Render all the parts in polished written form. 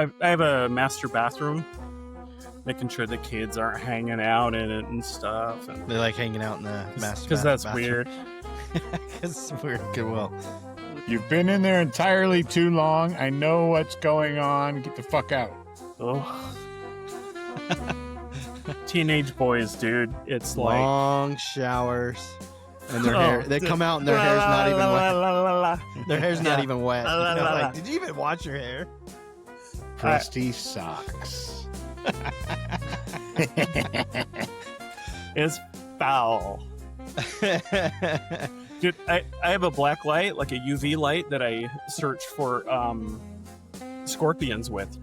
I have a master bathroom, making sure the kids aren't hanging out in it and stuff. And they like hanging out in the master because that's bathroom. weird. It's weird. Good. Well, you've been in there entirely too long. I know what's going on. Get the fuck out. Oh. Teenage boys, dude. It's long showers. And their hair, they come out and their hair's not even wet. Their hair's not even wet. Like, did you even wash your hair? Crusty socks. It's foul. Dude, I have a black light, like a UV light that I search for scorpions with.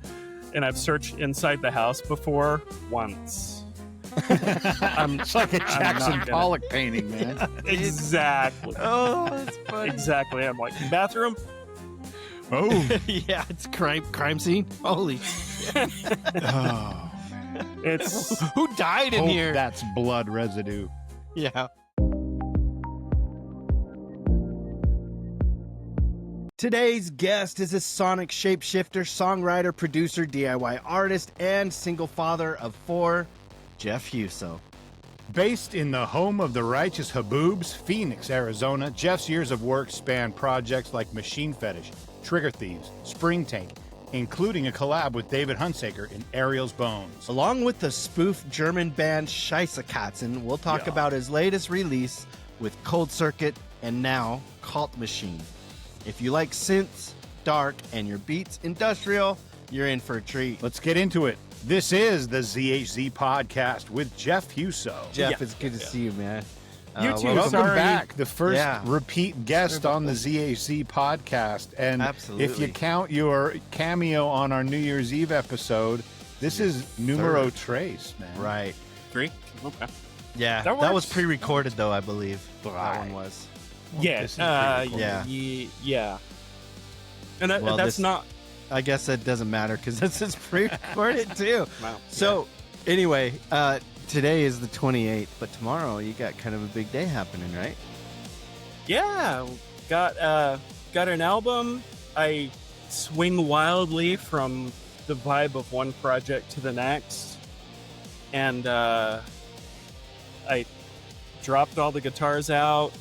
And I've searched inside the house before once. It's like a Jackson Pollock painting, man. Exactly. Oh, that's funny. Exactly. I'm like, bathroom? Oh. Yeah, it's crime scene. Holy shit. Oh, man. It's who died in here? That's blood residue. Yeah. Today's guest is a sonic shapeshifter, songwriter, producer, DIY artist, and single father of 4, Jeff Huso. Based in the home of the righteous Haboobs, Phoenix, Arizona, Jeff's years of work span projects like Maschine Fetish, Trigger Thieves, Springtank, including a collab with David Hunsaker in Ariel's Bones. Along with the spoof German band Scheissekatzen, we'll talk about his latest release with Cold Circuit and now Kaltmaschine. If you like synths, dark, and your beats industrial, you're in for a treat. Let's get into it. This is the ZHZ Podcast with Jeff Huso. Jeff, it's good to see you, man. You too. Welcome back. The first repeat guest on the ZHZ Podcast. And if you count your cameo on our New Year's Eve episode, this is numero tres, man. Right. 3? Okay. Yeah, that was pre-recorded, though, I believe. That one was. Yeah. Yeah. And that's not... I guess that doesn't matter because this is pre-recorded too. Wow. So, anyway, today is the 28th, but tomorrow you got kind of a big day happening, right? Yeah, got an album. I swing wildly from the vibe of one project to the next, and I dropped all the guitars out,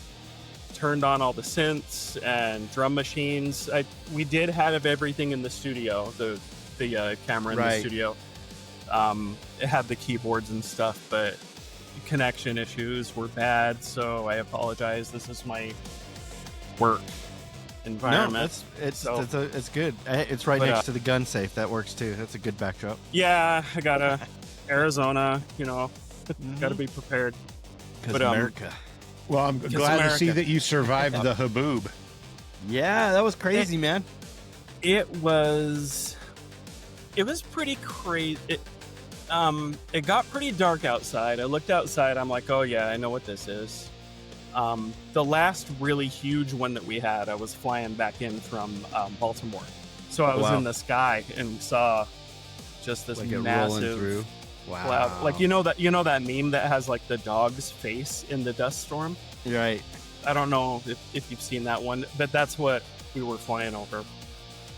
turned on all the synths and drum machines. We did have everything in the studio, the camera in the studio. It had the keyboards and stuff, but connection issues were bad, so I apologize. This is my work environment. No, it's good. It's right next to the gun safe. That works too. That's a good backdrop. Yeah, I got Arizona, got to be prepared. Because America. Well, I'm glad to see that you survived the Haboob. Yeah, that was crazy, man. It was pretty crazy. It got pretty dark outside. I looked outside. I'm like, oh yeah, I know what this is. The last really huge one that we had, I was flying back in from Baltimore, so I was in the sky and saw just this massive through. Wow. Cloud. Like you know that meme that has like the dog's face in the dust storm? Right. I don't know if you've seen that one, but that's what we were flying over.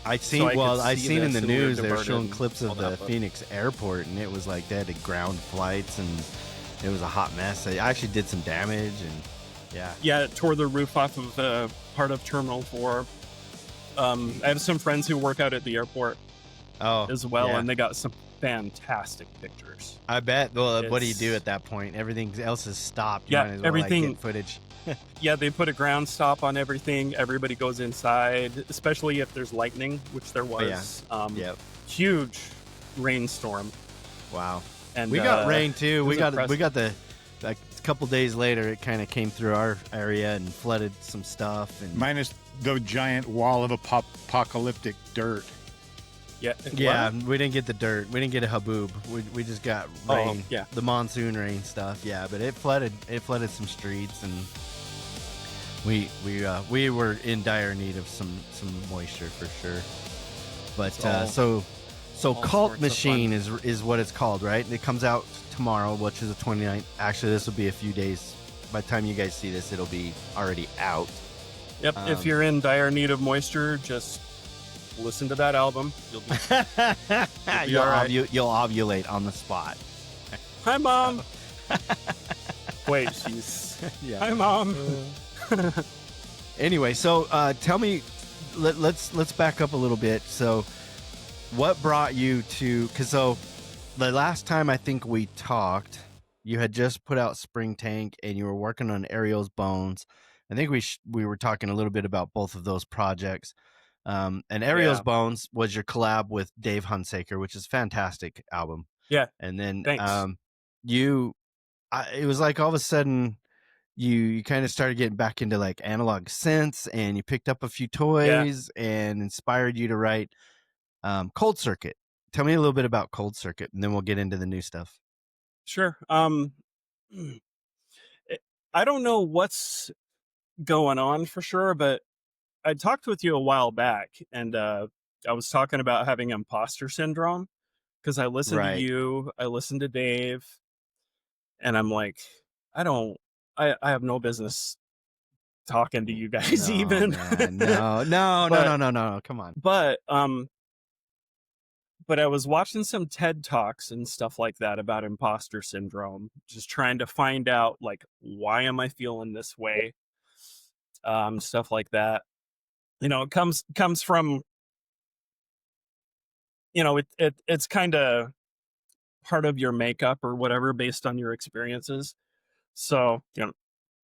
I seen in the news they were showing clips of the Phoenix airport, and it was like they had to ground flights, and it was a hot mess. They actually did some damage, and it tore the roof off of part of Terminal 4. I have some friends who work out at the airport as well, and they got some fantastic pictures. I bet. Well, what do you do at that point? Everything else is stopped. You might as well, everything. Get footage. Yeah, they put a ground stop on everything. Everybody goes inside, especially if there's lightning, which there was. Huge rainstorm. Wow. And we got rain too. We got the a couple days later. It kind of came through our area and flooded some stuff. And minus the giant wall of apocalyptic dirt. Yeah, we didn't get the dirt. We didn't get a haboob. We just got rain. The monsoon rain stuff. Yeah, but it flooded some streets, and we were in dire need of some moisture for sure. But so Kaltmaschine is what it's called, right? It comes out tomorrow, which is the 29th. Actually, this will be a few days. By the time you guys see this, it'll be already out. Yep. If you're in dire need of moisture, just listen to that album. You'll be all right. You'll ovulate on the spot. Hi, Mom. Wait, she's... Yeah. Hi, Mom. Anyway, so tell me, let's back up a little bit. So what brought you to, because so the last time I think we talked, you had just put out Springtank and you were working on Ariel's Bones. I think we were talking a little bit about both of those projects. And Ariel's Bones was your collab with Dave Hunsaker, which is a fantastic album. Yeah. And then Thanks. it was like all of a sudden you kind of started getting back into like analog synths, and you picked up a few toys and inspired you to write Cold Circuit. Tell me a little bit about Cold Circuit, and then we'll get into the new stuff. Sure. I don't know what's going on for sure, but I talked with you a while back, and I was talking about having imposter syndrome because I listened to you, I listened to Dave, and I'm like, I have no business talking to you guys even. No, come on. But I was watching some TED Talks and stuff like that about imposter syndrome, just trying to find out like, why am I feeling this way? Stuff like that. You know, it comes from, you know, it's kind of part of your makeup or whatever based on your experiences. So, you know,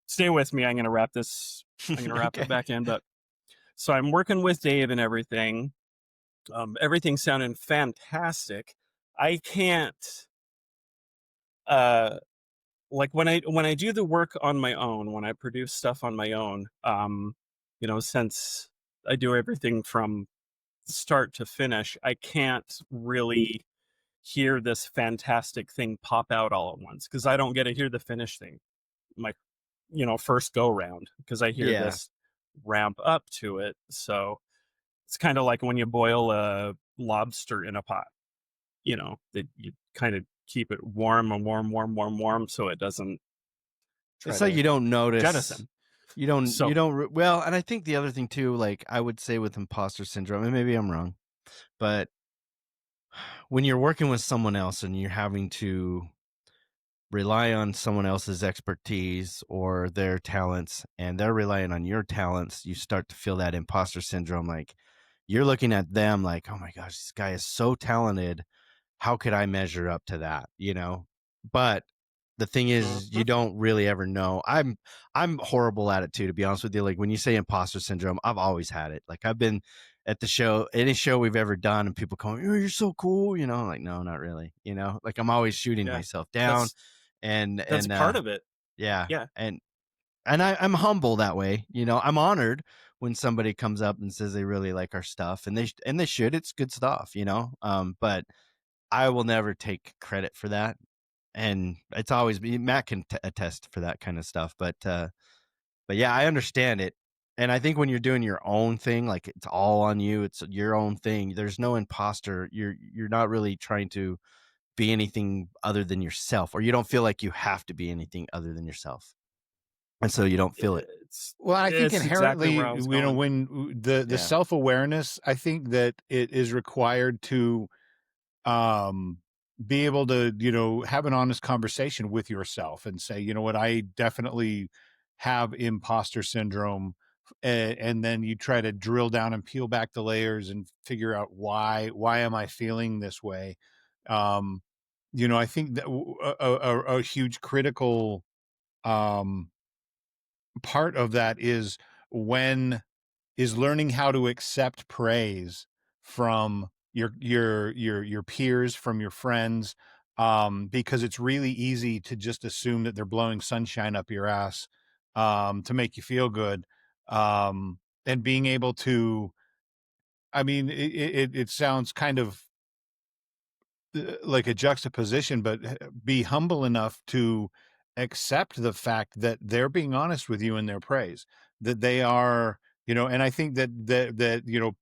stay with me. I'm going to wrap it back in. But so I'm working with Dave and everything. Everything sounded fantastic. I can't, like when I do the work on my own, when I produce stuff on my own, you know, since I do everything from start to finish, I can't really hear this fantastic thing pop out all at once because I don't get to hear the finished thing, my, you know, first go round, because I hear this ramp up to it. So it's kind of like when you boil a lobster in a pot, you know, that you kind of keep it warm and warm, so it doesn't. It's like you don't notice. Jettison. You don't. Well, and I think the other thing too, like I would say with imposter syndrome, and maybe I'm wrong, but when you're working with someone else and you're having to rely on someone else's expertise or their talents, and they're relying on your talents, you start to feel that imposter syndrome. Like you're looking at them like, oh my gosh, this guy is so talented. How could I measure up to that? You know, but the thing is, you don't really ever know. I'm horrible at it too, to be honest with you. Like when you say imposter syndrome, I've always had it. Like I've been at the show, any show we've ever done, and people come, oh, you're so cool. You know, I'm like, no, not really. You know, like I'm always shooting myself down. That's part of it. Yeah. Yeah. And I'm humble that way. You know, I'm honored when somebody comes up and says they really like our stuff, and they should. It's good stuff, you know. But I will never take credit for that. And it's always Matt can attest for that kind of stuff. But yeah, I understand it. And I think when you're doing your own thing, like it's all on you, it's your own thing. There's no imposter. You're not really trying to be anything other than yourself, or you don't feel like you have to be anything other than yourself. And so you don't feel it. Well, I think inherently, exactly, you know, when the self-awareness, I think that it is required to be able to, you know, have an honest conversation with yourself and say, you know what, I definitely have imposter syndrome. And then you try to drill down and peel back the layers and figure out why am I feeling this way? You know, I think that a huge critical part of that is learning how to accept praise from your peers, from your friends, because it's really easy to just assume that they're blowing sunshine up your ass to make you feel good, and being able to, I mean, it sounds kind of like a juxtaposition, but be humble enough to accept the fact that they're being honest with you in their praise, that they are, you know. And I think that you know,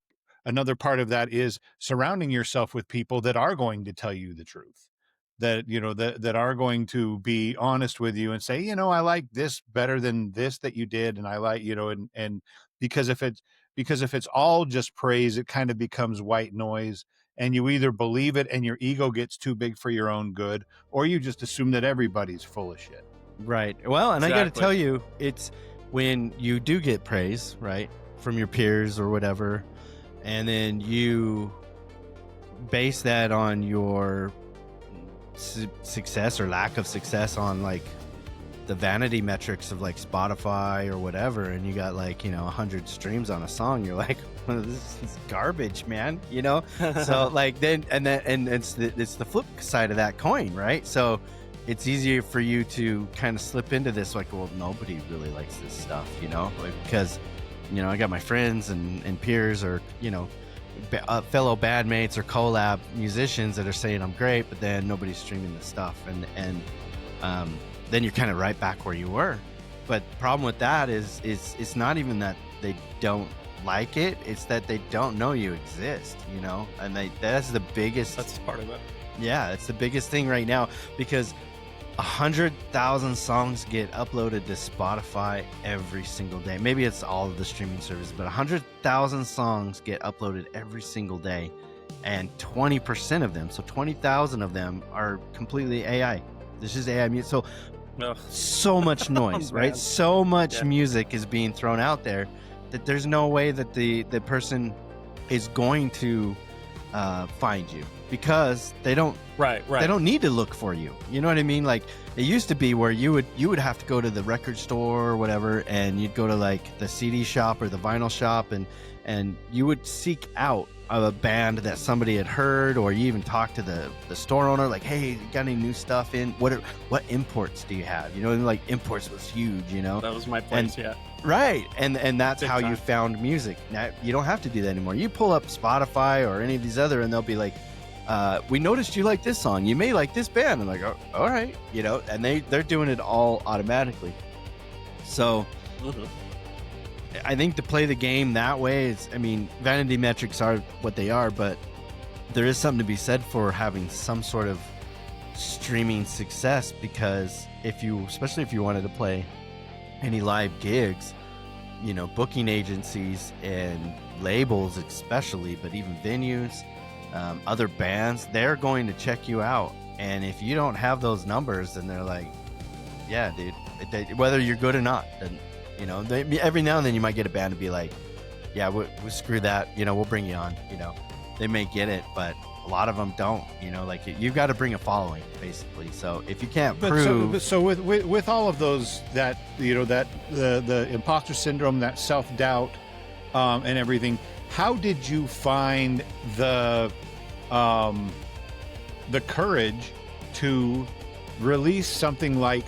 another part of that is surrounding yourself with people that are going to tell you the truth, that, you know, that are going to be honest with you and say, you know, I like this better than this that you did, and I like, you know, and because because if it's all just praise, it kind of becomes white noise, and you either believe it and your ego gets too big for your own good, or you just assume that everybody's full of shit. Right. Well, and Exactly. I got to tell you, it's when you do get praise, right, from your peers or whatever, and then you base that on your success or lack of success on like the vanity metrics of like Spotify or whatever, and you got like 100 streams on a song, you're like, well, this is garbage, man, so like then it's the flip side of that coin, right? So it's easier for you to kind of slip into this like, well, nobody really likes this stuff, like, because I got my friends and peers or fellow bandmates or collab musicians that are saying I'm great, but then nobody's streaming the stuff, and then you're kind of right back where you were. But the problem with that is it's not even that they don't like it, it's that they don't know you exist, and that's the biggest. That's part of it. Yeah, it's the biggest thing right now, because 100,000 songs get uploaded to Spotify every single day. Maybe it's all of the streaming services, but 100,000 songs get uploaded every single day, and 20% of them, so 20,000 of them, are completely AI. This is AI music. So much noise, right? So much music is being thrown out there that there's no way that the person is going to find you, because they don't. Right. They don't need to look for you. You know what I mean? Like, it used to be where you would have to go to the record store or whatever, and you'd go to like the CD shop or the vinyl shop, and you would seek out a band that somebody had heard, or you even talk to the store owner, like, hey, you got any new stuff in? What imports do you have? Like imports was huge. That was my place. Right, and that's Big how time. you found music. Now you don't have to do that anymore. You pull up Spotify or any of these other, and they'll be like, we noticed you like this song. You may like this band. I'm like, oh, all right, and they're doing it all automatically. So I think to play the game that way, vanity metrics are what they are, but there is something to be said for having some sort of streaming success, because especially if you wanted to play any live gigs, booking agencies and labels especially, but even venues, other bands, they're going to check you out, and if you don't have those numbers, then they're like, yeah, dude, whether you're good or not, then every now and then you might get a band to be like, yeah, we screw that, we'll bring you on. They may get it, but a lot of them don't. Like, you've got to bring a following, basically. So if you can't prove, so with all of those, that that the imposter syndrome, that self-doubt, and everything, how did you find the courage to release something like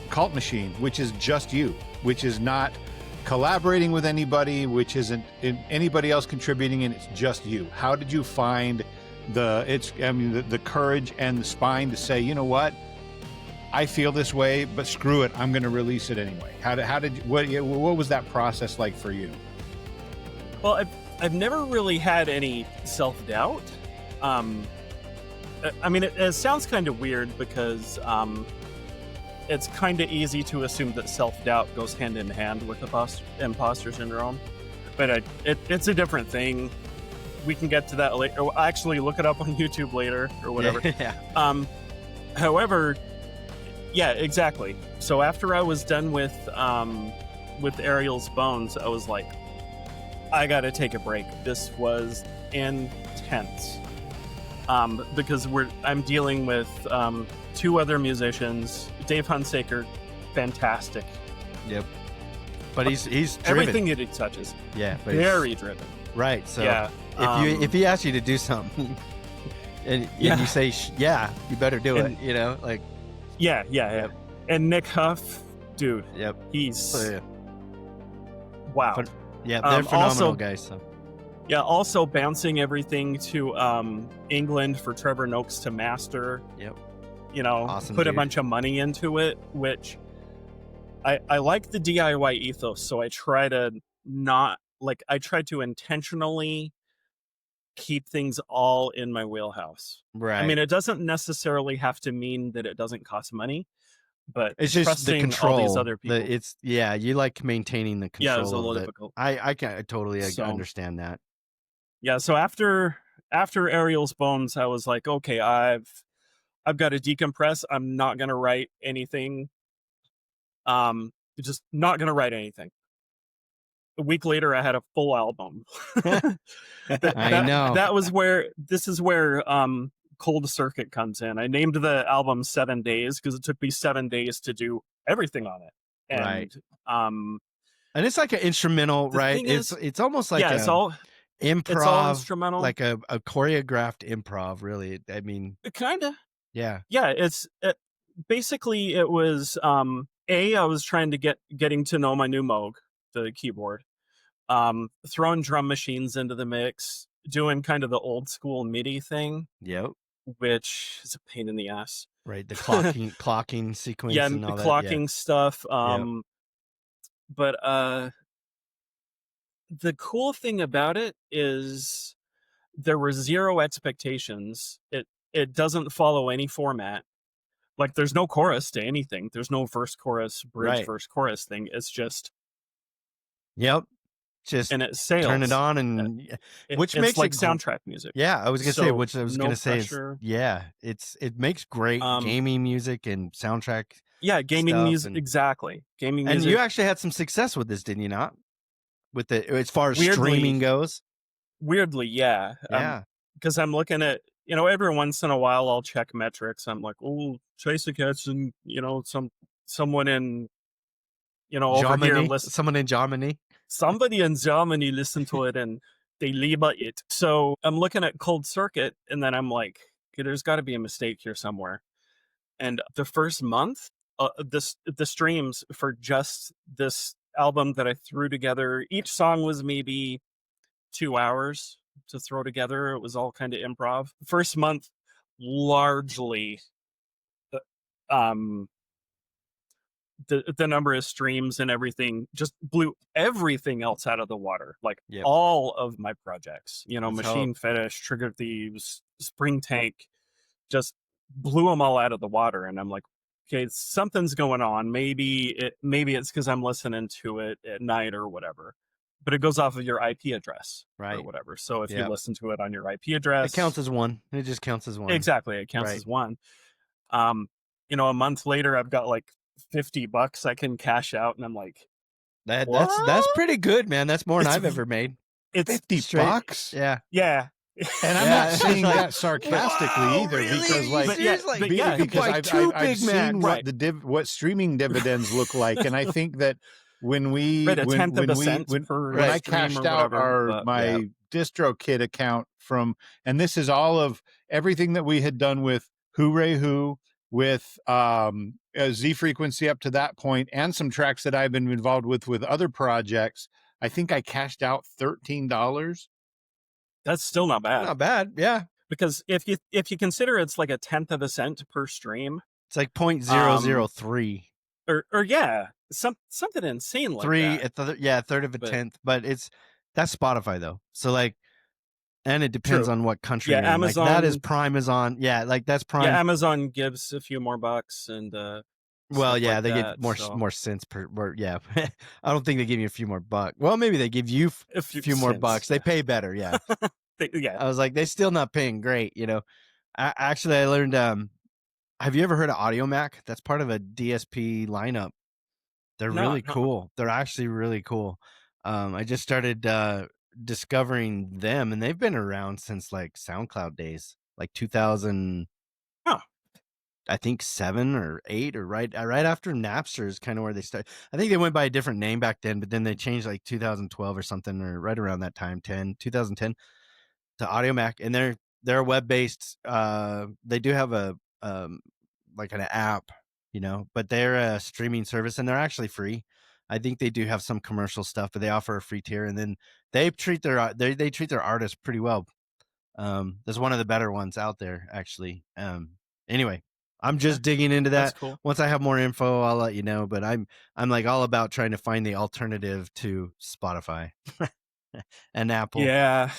Kaltmaschine, which is just you, which is not collaborating with anybody, which isn't anybody else contributing, and it's just you? How did you find the courage and the spine to say, you know what, I feel this way, but screw it, I'm going to release it anyway? What was that process like for you? Well, I've never really had any self-doubt. It sounds kind of weird, because it's kind of easy to assume that self-doubt goes hand in hand with imposter syndrome, but it's a different thing. We can get to that later, or actually look it up on YouTube later or whatever. Yeah. However, yeah, exactly. So after I was done with Ariel's Bones, I was like, I gotta take a break. This was intense. Because I'm dealing with two other musicians. Dave Hunsaker, fantastic. Yep. But he's driven. Everything that he touches. Yeah. But very driven. Right. So yeah. if he asks you to do something, and you say, yeah, you better do it. Like. Yeah. And Nick Huff, dude. Yep. He's. Oh, yeah. Wow. Yeah, they're phenomenal also, guys. So. Yeah, also bouncing everything to England for Trevor Noakes to master. Yep. Awesome, put a bunch of money into it, which I like the DIY ethos, so I try to intentionally keep things all in my wheelhouse. Right. It doesn't necessarily have to mean that it doesn't cost money, but it's just the trusting control. all these other people. You like maintaining the control. Yeah, it was a little of difficult. I totally understand that. Yeah, so after Ariel's Bones, I was like, okay, I've got to decompress. I'm not gonna write anything. Just not gonna write anything. A week later, I had a full album. I know. This is where Cold Circuit comes in. I named the album 7 Days because it took me 7 days to do everything on it. And, right. And it's like an instrumental, right? It's almost like it's all improv, it's all instrumental, like a choreographed improv. Really, I mean, kind of. Yeah. Yeah. Basically it was I was trying to getting to know my new Moog, the keyboard, throwing drum machines into the mix, doing kind of the old school MIDI thing. Yep. Which is a pain in the ass. Right. The clocking sequence. Yeah, and all the clocking stuff. Yep. But the cool thing about it is there were zero expectations. It doesn't follow any format. Like there's no chorus to anything. There's no verse, chorus, bridge, verse, chorus thing. It's just. Yep. Just and it sails. Turn it on and which makes like soundtrack music. Yeah, I was gonna say, which I was gonna say is, it makes great gaming music and soundtrack. Yeah, gaming music, exactly. Gaming music. And you actually had some success with this, didn't you not? With as far as streaming goes? Weirdly, yeah. Yeah. Because I'm looking at, every once in a while I'll check metrics. I'm like, oh, Chase Cats and, someone in, over here. Someone in Germany. Somebody in Germany listened to it and they label it. So I'm looking at Cold Circuit and then I'm like, okay, there's got to be a mistake here somewhere. And the first month, the streams for just this album that I threw together, each song was maybe 2 hours to throw together. It was all kind of improv. First month, largely, the number of streams and everything just blew everything else out of the water. Like all of my projects, Maschine Fetisch, Trigger Thieves, Springtank, just blew them all out of the water. And I'm like, okay, something's going on. Maybe it's because I'm listening to it at night or whatever. But it goes off of your IP address or whatever. So if you listen to it on your IP address, it counts as one. It just counts as one. Exactly, it counts as one. A month later, I've got like $50 I can cash out, and I'm like, that's pretty good, man. That's more than I've ever made. It's $50. Yeah. And I'm not saying that sarcastically either, really? Because I've seen what streaming dividends look like, and I think that when I cashed out my DistroKid account from, and this is all of everything that we had done with Hooray Who, with Z Frequency up to that point, and some tracks that I've been involved with other projects, I think I cashed out $13. That's still not bad. Not bad, yeah. Because if you consider it's like a 1/10 of a cent per stream, it's like 0.003. Or something insane like that. A third of a tenth. But that's Spotify though. So like, and it depends on what country. Yeah, you're Amazon. Like, that is Prime is on. Yeah, like that's Prime. Yeah, Amazon gives a few more bucks and. Well, yeah, they give more cents per. Yeah, I don't think they give you a few more bucks. Well, maybe they give you a few more bucks. They pay better. Yeah. I was like, they're still not paying great. I learned. Have you ever heard of Audio Mac? That's part of a DSP lineup. They're really cool. They're actually really cool. I just started discovering them, and they've been around since like SoundCloud days, like 2000. I think 7 or 8 or right after Napster is kind of where they started. I think they went by a different name back then, but then they changed like 2012 or something, or right around that time, 2010 to Audio Mac, and they're web based. They do have a like an app, but they're a streaming service and they're actually free. I think they do have some commercial stuff, but they offer a free tier, and then they treat their artists pretty well. There's one of the better ones out there actually. Anyway. I'm just digging into that. Cool. Once I have more info, I'll let you know. But I'm like all about trying to find the alternative to Spotify and Apple. Yeah.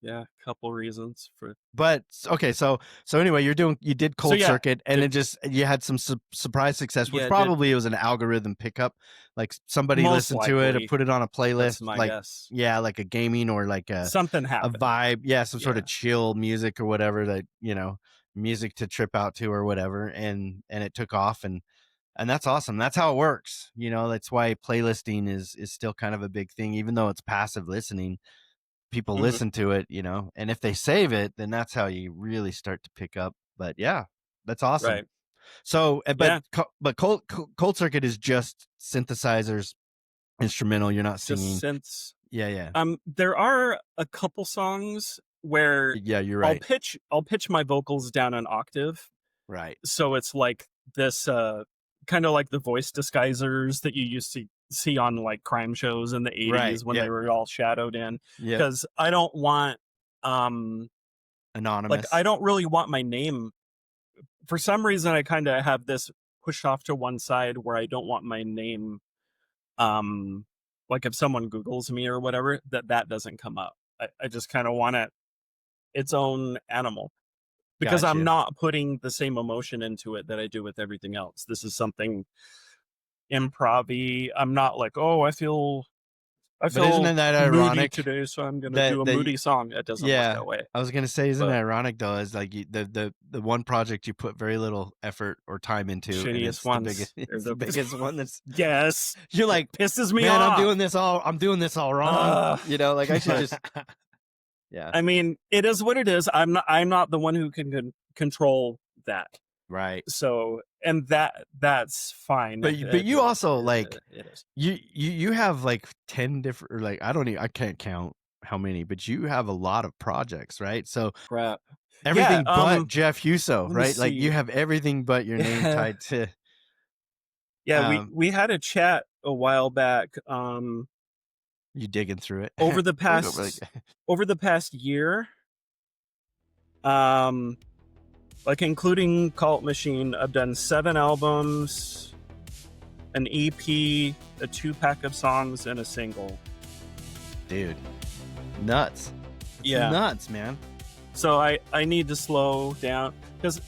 Yeah, a couple reasons for. But okay, so anyway, you did Cold Circuit, and you had some surprise success, which probably it was an algorithm pickup, like somebody listened to it or put it on a playlist, like guess. Yeah, like a gaming or like something happened, a vibe, some sort of chill music or whatever, that music to trip out to or whatever, and it took off, and that's awesome. That's how it works. That's why playlisting is still kind of a big thing, even though it's passive listening. People listen to it, and if they save it, then that's how you really start to pick up. But yeah, that's awesome. Right. So, but Cold Circuit is just synthesizers, instrumental. You're not singing. Just synths. Yeah. There are a couple songs where you're right. I'll pitch my vocals down an octave. Right. So it's like this kind of like the voice disguisers that you used to see on like crime shows in the 80s when they were all shadowed in. Because I don't want anonymous. Like I don't really want my name. For some reason, I kind of have this pushed off to one side where I don't want my name. Like if someone Googles me or whatever, that doesn't come up. I just kind of want its own animal. Because Gotcha. I'm not putting the same emotion into it that I do with everything else. This is something improv-y. I'm not like, I feel but isn't that ironic today, so I'm gonna do a moody song. It doesn't work that way. I was gonna say, isn't it ironic though? Is like the one project you put very little effort or time into, shittiest one, the biggest one. That's yes. You're like, pisses me man, off. I'm doing this all wrong. Like I should just. Yeah. I mean, it is what it is. I'm not the one who can control that. Right. So, and that's fine. But you also like it is. You have like 10 different, or like I can't count how many, but you have a lot of projects, right? So crap. Everything but Jeff Huso, right? See. Like you have everything but your name tied to. Yeah, we had a chat a while back. You digging through it over the past year, like including Kaltmaschine, I've done 7 albums, an EP, a 2-pack of songs, and a single. Dude, nuts! Yeah, nuts, man. So I need to slow down because,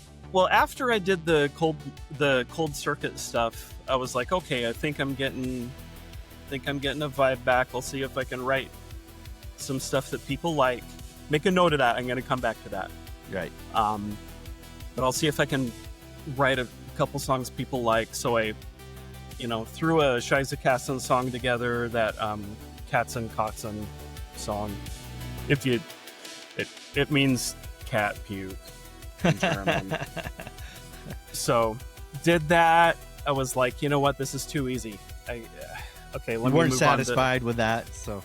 after I did the cold circuit stuff, I was like, okay, I think I'm getting a vibe back. I'll see if I can write some stuff that people like. Make a note of that. I'm going to come back to that. Right. But I'll see if I can write a couple songs people like. So I, threw a ZHZ song together, that Cats and Kotzen song. It means cat puke in German. So did that. I was like, you know what? This is too easy. Okay, let me weren't move satisfied with that, so.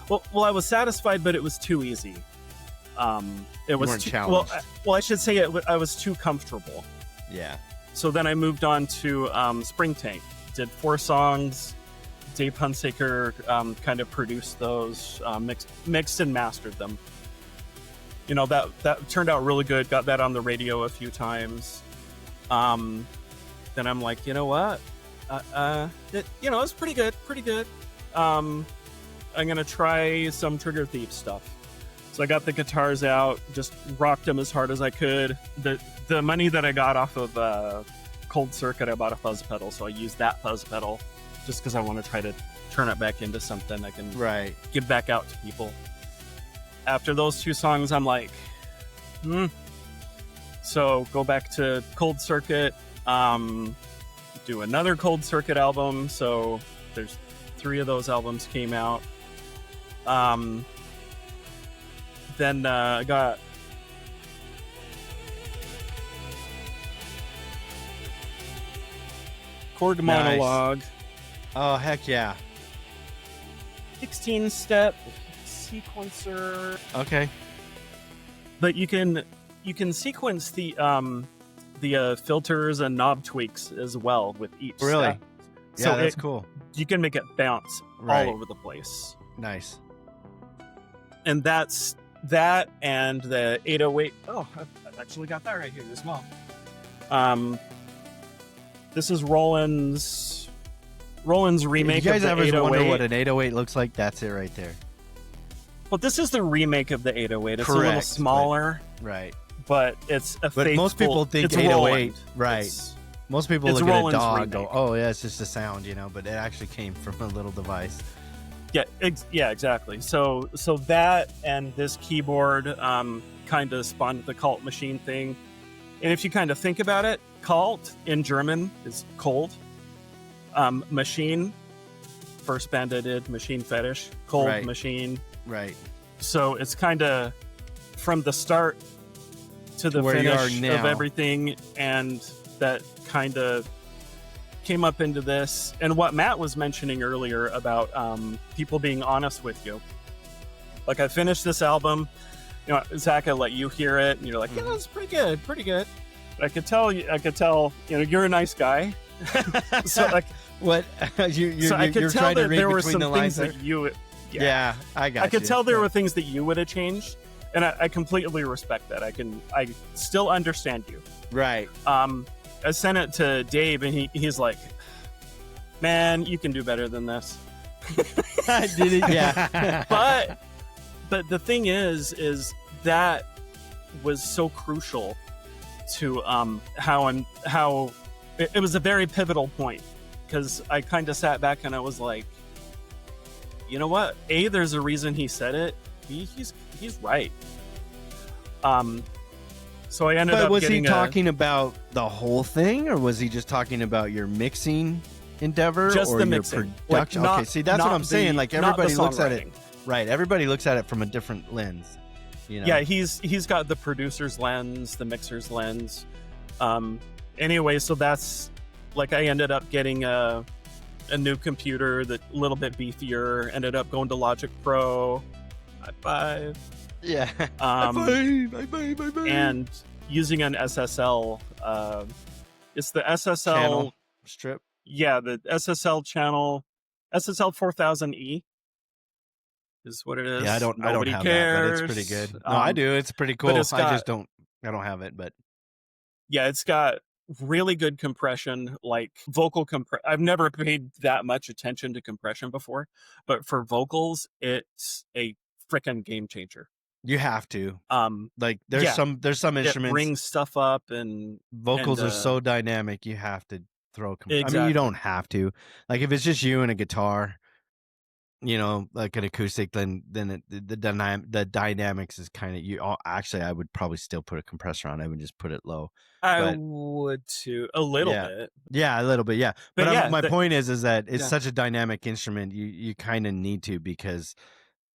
Well, I was satisfied, but it was too easy. It was weren't too challenged. Well, I should say I was too comfortable. Yeah. So then I moved on to Springtank. Did 4 songs. Dave Hunsaker kind of produced those, mixed and mastered them. That turned out really good. Got that on the radio a few times. Then I'm like, you know what? It's pretty good. I'm gonna try some Trigger Thief stuff. So I got the guitars out, just rocked them as hard as I could. The money that I got off of Cold Circuit, I bought a fuzz pedal, so I used that fuzz pedal just because I want to try to turn it back into something I can give back out to people. After those 2 songs, I'm like, So go back to Cold Circuit. Do another Cold Circuit album, so there's 3 of those albums came out. Then I got Chord Monologue. Oh heck yeah! 16-step sequencer. Okay, but you can sequence the filters and knob tweaks as well with each really step. Yeah, so that's cool. You can make it bounce all over the place. Nice. And that's that, and the 808. Oh, I've actually got that right here as well. This is Roland's remake. You guys of the ever 808. wonder what an 808 looks like? That's it right there. Well, this is the remake of the 808. It's a little Correct, smaller, Right. but it's a But most people think it's 808, Roland. right. It's- Most people It's look at a Roland's dog and go, remake. oh, yeah, it's just a sound, you know, but it actually came from a little device. Yeah, exactly. So that and this keyboard kind of spawned the Kaltmaschine thing. And if you kind of think about it, Kalt in German is cold. Machine, first band I did, Maschine Fetisch, cold Right. machine. Right. So it's kind of from the start to the where you are finish now. of everything, and that kind of came up into this. And what Matt was mentioning earlier about people being honest with you. Like, I finished this album, you know, Zach, I let you hear it, and you're like, yeah, that's pretty good. I could tell, you know, you're a nice guy. So like, What? you're, so I could you're tell trying to that read there were between some the things lines that you, Yeah, I got I could you. tell there Yeah. were things that you would have changed, and I completely respect that. I still understand you. Right. I sent it to Dave, and he's like, "Man, you can do better than this." Did it? Yeah. But the thing is that was so crucial to how it was a very pivotal point, because I kind of sat back and I was like, you know what? A, there's a reason he said it. B, he's right. So I ended But up was he getting talking about the whole thing, or was he just talking about your mixing endeavor, just or the your mixing. production? Like, okay, see, that's what not I'm saying. Like, not the everybody looks at it, songwriting. right? Everybody looks at it from a different lens. You know? Yeah, he's got the producer's lens, the mixer's lens. Anyway, so that's like, I ended up getting a new computer that a little bit beefier. Ended up going to Logic Pro. High five. Yeah. Bye. And using an SSL. It's the SSL Channel strip. Yeah, the SSL channel, SSL 4000E is what it is. Yeah, I don't Nobody have cares. that, but it's pretty good. No, I do. It's pretty cool. it's I got- just don't have it, but Yeah, it's got really good compression, like vocal I've never paid that much attention to compression before, but for vocals, it's a freaking game changer. you have to. Like, there's Yeah. some It instruments. brings stuff up, and Vocals and, are so dynamic. You have to throw. I mean, Exactly. you don't have to. Like, if it's just you and a guitar, you know, like an acoustic, then the dynamics is kind of you. Actually, I would probably still put a compressor on. I would just put it low. I but- would too, a little Yeah. bit. Yeah, a little bit. Yeah, But but yeah, my point is that it's yeah. such a dynamic instrument. You kind of need to, because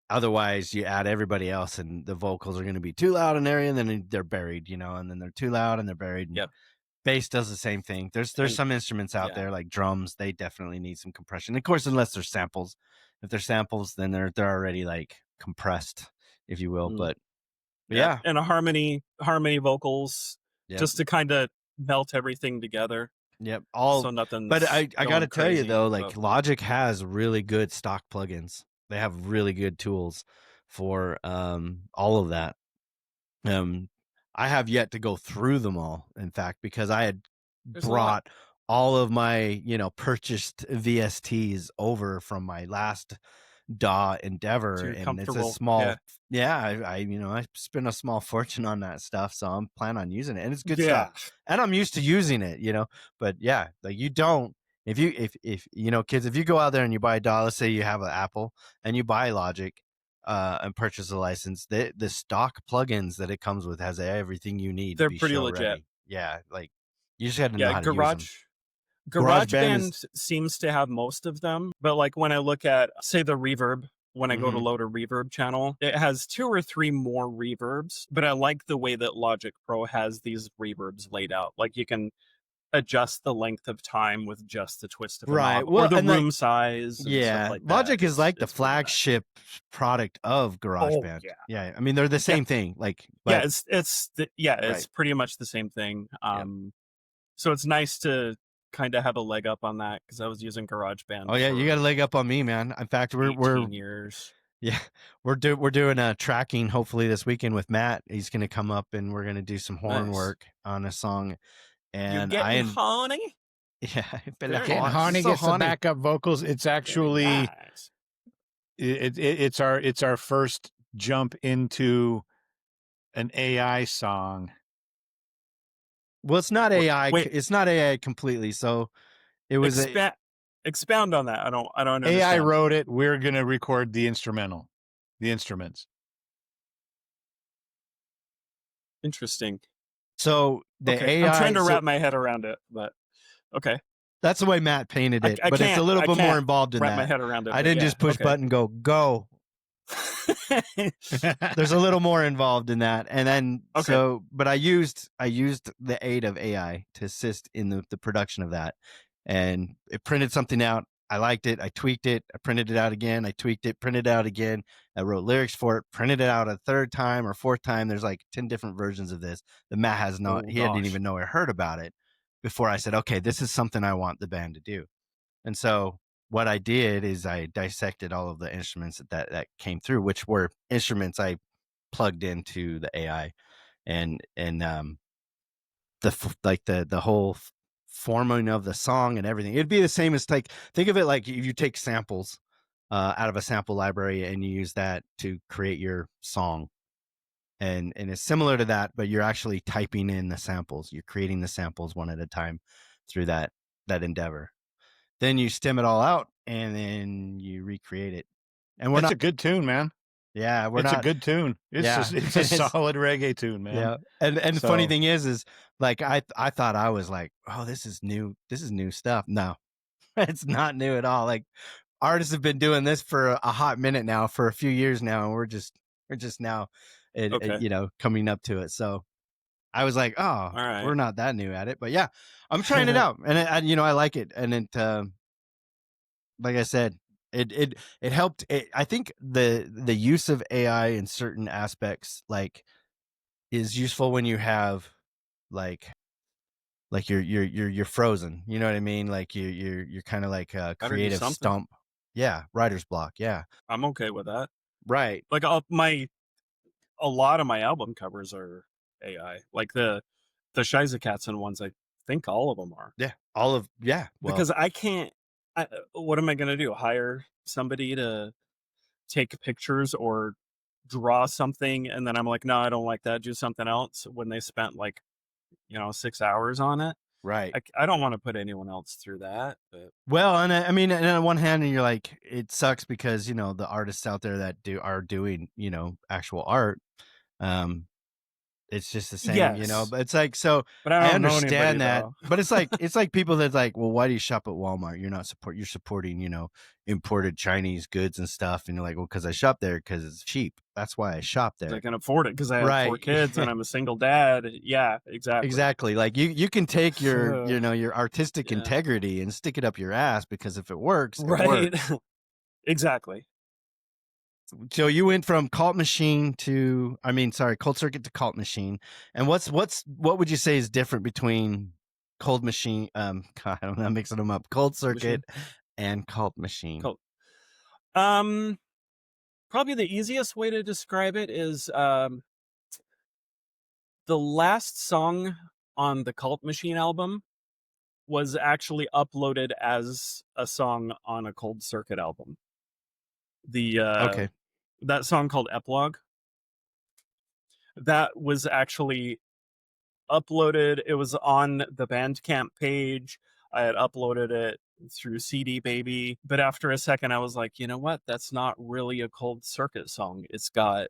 otherwise you add everybody else, and the vocals are going to be too loud in an area, and then they're buried, you know, and then they're too loud and they're buried. And Yep. Bass does the same thing. There's And- some instruments out yeah. there, like drums. They definitely need some compression. Of course, unless they're samples. If they're samples, then they're already like compressed, if you will. Mm. But yeah, And a harmony vocals, Yep. just to kind of melt everything together. yep. So nothing. But I got to tell you though, like, but- Logic has really good stock plugins. They have really good tools for all of that. I have yet to go through them all, in fact, because I had There's a lot. brought all of my, purchased VSTs over from my last DAW endeavor, Too and it's a comfortable, small, yeah. I spent a small fortune on that stuff, so I'm planning on using it, and it's good Yeah. stuff, and I'm used to using it, but yeah, like, you don't, if kids, if you go out there and you buy a DAW, let's say you have an Apple and you buy Logic, and purchase a license, the stock plugins that it comes with has everything you need. They're to be pretty show legit. ready. Yeah, like, you just got to know how to use them. GarageBand seems to have most of them, but like, when I look at, say, the reverb, when I go to Mhm. load a reverb channel, it has 2 or 3 more reverbs, but I like the way that Logic Pro has these reverbs laid out. Like, you can adjust the length of time with just the twist of a Right. knob, Well, or the and room size. And Yeah, stuff like Logic that. is like the It's pretty nice. flagship product of GarageBand. yeah. Yeah, I mean, they're the same thing. Like, Yeah, but- it's Right. pretty much the same thing. So it's nice to kind of have a leg up on that, because I was using GarageBand. oh yeah, you for got a leg up on me, man. In fact, we're 18 years. yeah, we're doing a tracking hopefully this weekend with Matt. He's going to come up and we're going to do some horn Nice. work on a song. You're And getting honey. yeah, Very Getting nice. Honey so gets the honey. backup vocals. It's actually Very nice. it's our first jump into an AI song. Well, it's not AI. Wait. It's not AI completely. So it was expound on that. I don't understand. AI wrote it. We're going to record the instruments. Interesting. So the AI. I'm trying to wrap my head around it, but okay. That's the way Matt painted it, but it's a little bit more involved in that. Wrap my head around it. I didn't just push button go. There's a little more involved in that, and then but I used the aid of AI to assist in the production of that, and it printed something out. I liked it. I tweaked it. I printed it out again. I tweaked it. Printed it out again. I wrote lyrics for it. Printed it out a third time or fourth time. There's like 10 different versions of this. The Matt has he didn't even know I heard about it before I said, okay, this is something I want the band to do. And so what I did is I dissected all of the instruments that came through, which were instruments I plugged into the AI, and the whole forming of the song and everything. It'd be the same as think of it like if you take samples out of a sample library and you use that to create your song. And it's similar to that, but you're actually typing in the samples. You're creating the samples one at a time through that endeavor. Then you stem it all out and then you recreate it. And it's a good tune, man. Yeah, it's a good tune. It's a solid reggae tune, man. Yeah. And the funny thing is like I thought I was like, oh, this is new. This is new stuff. No, it's not new at all. Like artists have been doing this for a hot minute now, for a few years now, and we're just now coming up to it. So I was like, oh, we're not that new at it, but yeah, I'm trying it out, and I like it, and it, like I said, it helped. I think the use of AI in certain aspects, like, is useful when you have, like you're frozen. You know what I mean? Like you're kind of like a creative stump. Yeah, writer's block. Yeah, I'm okay with that. Right. Like a lot of my album covers are AI. Like the Shiza Katzen ones, I think all of them are. Yeah, all of Well, because I can't. What am I going to do? Hire somebody to take pictures or draw something, and then I'm like, no, I don't like that. Do something else. When they spent 6 hours on it. Right. I don't want to put anyone else through that. But. Well, and I mean, and on one hand, you're like, it sucks because, the artists out there that are doing, actual art. It's just the same, but it's like, so but I don't understand know that, though. But it's like people that's like, well, why do you shop at Walmart? You're supporting, imported Chinese goods and stuff. And you're like, well, cause I shop there cause it's cheap. That's why I shop there. I can afford it because I have 4 kids and I'm a single dad. Yeah, exactly. Exactly. Like you can take your, your artistic integrity and stick it up your ass, because if it works, it works. Exactly. So you went from Cold Circuit to Kaltmaschine. And what would you say is different between Kaltmaschine? God, I'm not mixing them up. Cold Circuit and Kaltmaschine. Probably the easiest way to describe it is the last song on the Kaltmaschine album was actually uploaded as a song on a Cold Circuit album. That song called Epilogue, that was actually uploaded. It was on the Bandcamp page. I had uploaded it through CD Baby, but after a second I was like, you know what, that's not really a Cold Circuit song. It's got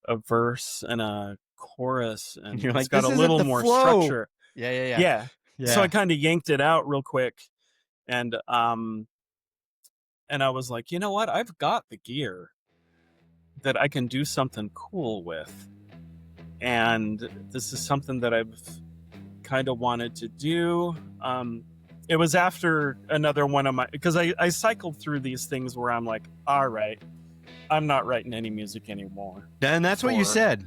a verse and a chorus, and you're it's got a little more structure. Yeah. So I kind of yanked it out real quick, and I was like, you know what, I've got the gear that I can do something cool with, and this is something that I've kind of wanted to do. It was after another one of my, because I cycled through these things where I'm like, all right, I'm not writing any music anymore. And that's what you said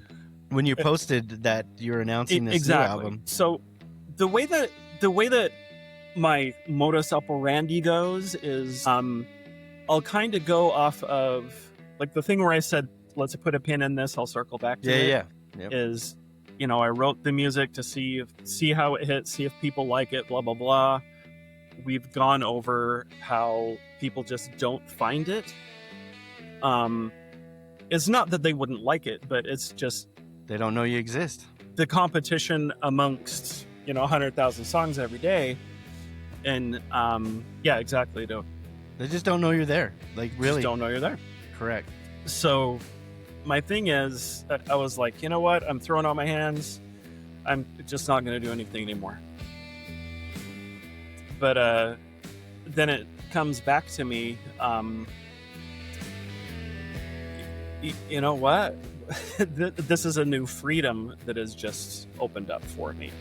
when you posted that you're announcing this new album. So the way that my modus operandi goes is I'll kind of go off of, like, the thing where I said, let's put a pin in this, I'll circle back to it. Yep. Is, I wrote the music to see how it hits, see if people like it, blah, blah, blah. We've gone over how people just don't find it. it's not that they wouldn't like it, but it's just They don't know you exist. the competition amongst 100,000 songs every day, and yeah, exactly. They just don't know you're there. Like, really? Just don't know you're there. Correct. So my thing is, I was like, you know what? I'm throwing out my hands. I'm just not going to do anything anymore. But then it comes back to me. You know what? This is a new freedom that has just opened up for me.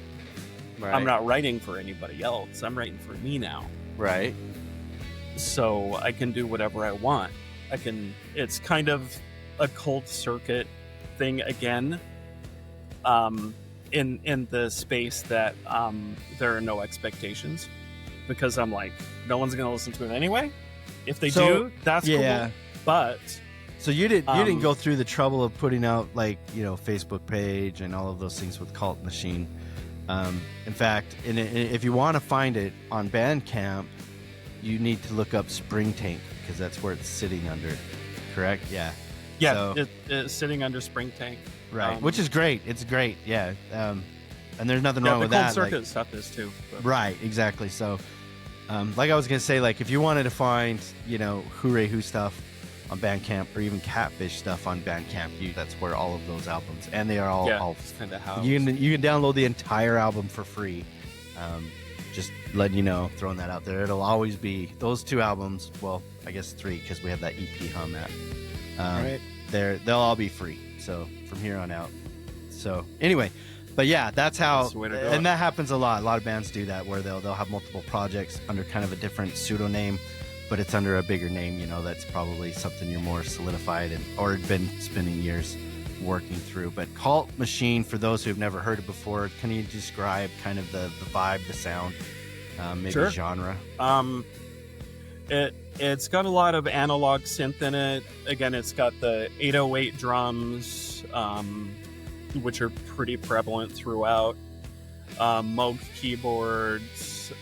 Right. I'm not writing for anybody else. I'm writing for me now. Right. So I can do whatever I want. It's kind of a cold circuit thing again, in the space that there are no expectations, because I'm like, no one's gonna listen to it anyway. If they do, that's cool. But so you didn't go through the trouble of putting out, like, Facebook page and all of those things with Kaltmaschine. In fact, if you want to find it on Bandcamp, you need to look up Springtank, because that's where it's sitting under. Correct? Yeah. Yeah, So, it's sitting under Springtank. right. Which is great. It's great. Yeah. And there's nothing wrong with that. The cold circuit stuff is too. But. Right. Exactly. So, like I was gonna say, like, if you wanted to find, Hooray Who stuff on Bandcamp, or even Catfish stuff on Bandcamp, that's where all of those albums, and they are all kind of how you can download the entire album for free. Just letting you know, throwing that out there. It'll always be those two albums. Well, I guess three, because we have that EP on that. Right. They'll all be free. So from here on out. So anyway, but yeah, that's how, the way to go. and that happens a lot. A lot of bands do that, where they'll have multiple projects under kind of a different pseudonym, but it's under a bigger name. That's probably something you're more solidified or been spending years working through. But Kaltmaschine, for those who have never heard it before, can you describe kind of the vibe, the sound, maybe Sure. genre? It's got a lot of analog synth in it. Again, it's got the 808 drums, which are pretty prevalent throughout. Moog keyboards.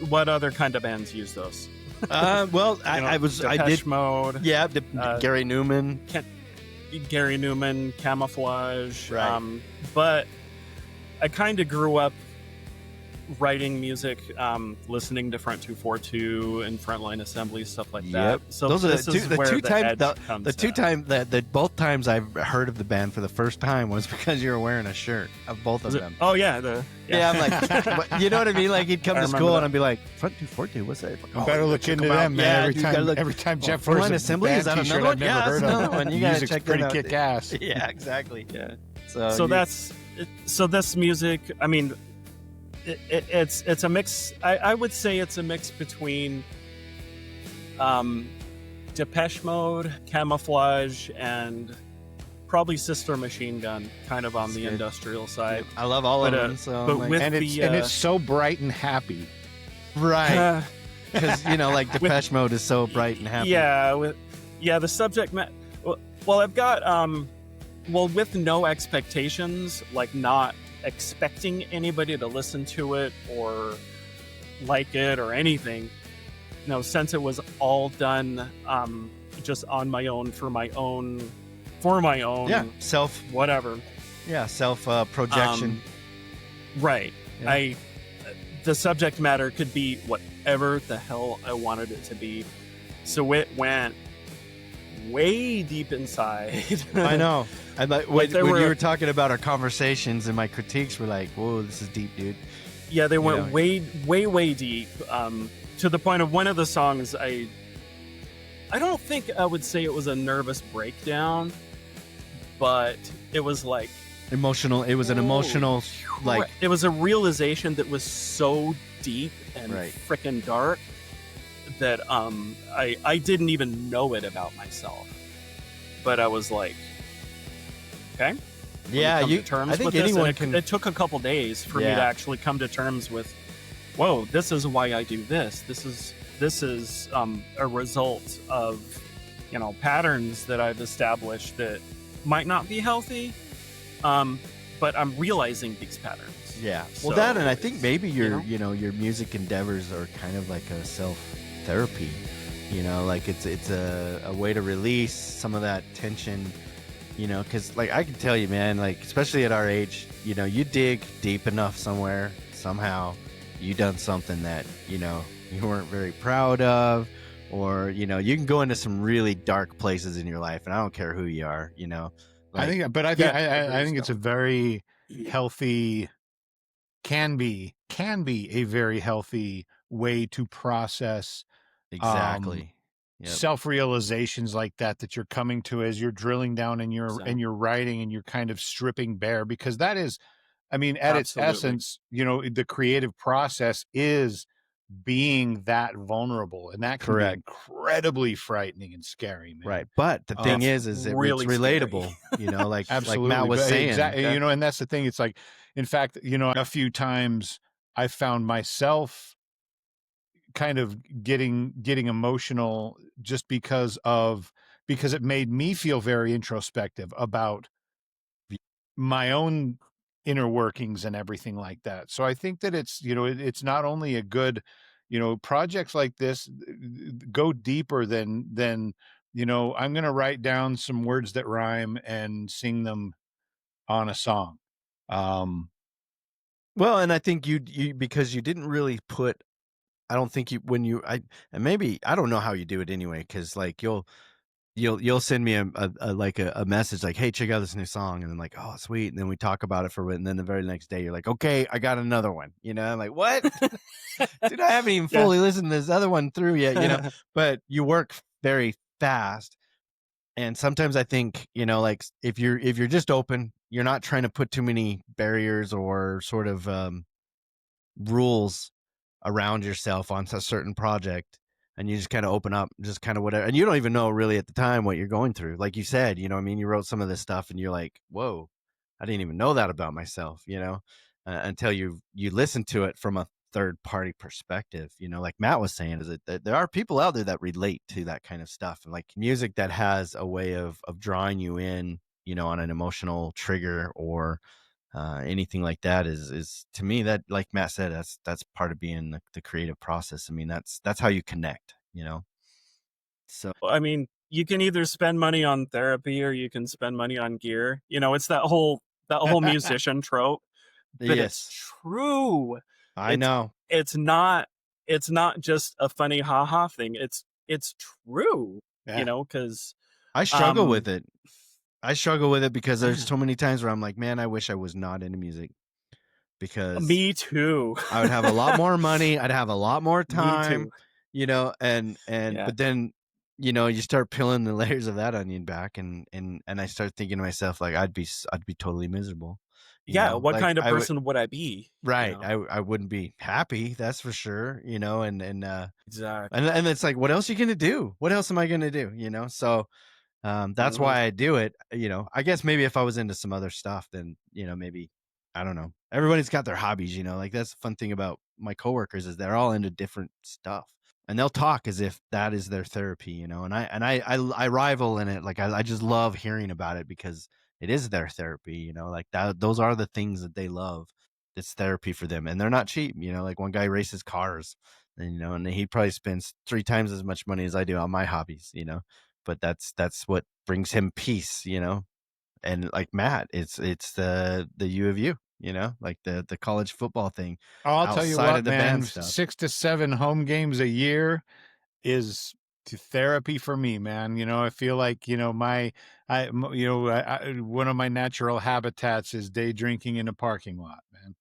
What other kind of bands use those? Well, I did. Mode. Yeah, Gary Newman. Gary Newman, Camouflage. Right. But I kind of grew up writing music, listening to Front 242 and Frontline Assembly, stuff like that. So those are this is where the edge comes down. Both times I've heard of the band for the first time was because you were wearing a shirt of both of them. Oh yeah, yeah. I'm like, you know what I mean? Like, he'd come to school and I'd be like, Front 242, what's that? You better look into them, man. Every time Jeff wears Frontline a Assembly, band is that t-shirt another one? I've never heard that's of. another one. You gotta Music's check pretty that out. kick ass. Yeah, exactly. Yeah. So this music, I mean, it's a mix. I would say it's a mix between Depeche Mode, Camouflage, and probably Sister Machine Gun, kind of on the industrial side. I love all of them. So but with And it's so bright and happy. right, because like Depeche Mode is so bright and happy. Yeah, the subject matter. Well, I've got with no expectations, like not expecting anybody to listen to it or like it or anything. Since it was all done just on my own for my own self whatever. Self projection. Right. Yeah. The subject matter could be whatever the hell I wanted it to be. So it went way deep inside. I know. When you were talking about our conversations and my critiques were like, whoa, this is deep, dude. Yeah, they went way deep. To the point of one of the songs, I don't think I would say it was a nervous breakdown, but it was like emotional. It was an emotional, like, it was a realization that was so deep and freaking dark that I didn't even know it about myself. But I was like, okay. Yeah, I think anyone can. It took a couple days for me to actually come to terms with, whoa, this is why I do this. This is a result of patterns that I've established that might not be healthy, but I'm realizing these patterns. Yeah. So, Well, that, and I think maybe your your music endeavors are kind of like a self therapy Like it's a way to release some of that tension, because like I can tell you, man, like especially at our age, you dig deep enough somewhere, somehow you done something that you weren't very proud of, or you can go into some really dark places in your life, and I don't care who you are, I like think, but I think I think it's a very healthy, can be a very healthy way to process exactly. Yep. self-realizations like that you're coming to as you're drilling down in your So, writing, and you're kind of stripping bare, because that is, I mean, at its absolutely. essence, the creative process is being that vulnerable, and that can be Correct. incredibly frightening and scary, man. Right. But the thing It's is that it's really scary. relatable, like Absolutely. Matt was But saying. exactly, and that's the thing. It's like, in fact, a few times I found myself kind of getting emotional just because it made me feel very introspective about my own inner workings and everything like that. So I think that it's, it's not only a good, projects like this go deeper than, I'm going to write down some words that rhyme and sing them on a song. Well, and I think you because you didn't really put. I don't think you when you I and maybe I don't know how you do it anyway, because like you'll send me a message like, hey, check out this new song, and then like, oh sweet, and then we talk about it for a bit, and then the very next day you're like, okay, I got another one. I'm like, what? Dude, I haven't even fully listened to this other one through yet. But you work very fast, and sometimes I think like if you're just open, you're not trying to put too many barriers or sort of rules around yourself on a certain project, and you just kind of open up, just kind of whatever, and you don't even know really at the time what you're going through. Like you said, what I mean, you wrote some of this stuff and you're like, whoa, I didn't even know that about myself, until you listen to it from a third party perspective. Like Matt was saying, is that there are people out there that relate to that kind of stuff, and like music that has a way of drawing you in, on an emotional trigger or anything like that is to me, that, like Matt said, that's part of being the creative process. I mean, that's how you connect, so I mean, you can either spend money on therapy or you can spend money on gear. It's that whole musician trope, but it's yes, true. I know. It's not just a funny haha thing. It's true. Yeah. Because I struggle with it. Because there's so many times where I'm like, man, I wish I was not into music, because me too. I would have a lot more money. I'd have a lot more time, Me and Yeah. but then, you start peeling the layers of that onion back, and I start thinking to myself, like, I'd be totally miserable. Yeah. What Like, kind of person would I be? right. I wouldn't be happy. That's for sure. And Exactly. and it's like, what else are you going to do? What else am I going to do? So, that's why I do it. I guess maybe if I was into some other stuff, then, maybe, I don't know. Everybody's got their hobbies, like that's the fun thing about my coworkers, is they're all into different stuff, and they'll talk as if that is their therapy, and I rival in it. Like I just love hearing about it, because it is their therapy, like that, those are the things that they love. It's therapy for them, and they're not cheap. Like one guy races cars, and and he probably spends 3 times as much money as I do on my hobbies, but that's what brings him peace, and like Matt, it's the U of U, like the college football thing. I'll tell you what, man, stuff. 6 to 7 home games a year is therapy for me, man. I feel like, one of my natural habitats is day drinking in a parking lot, man.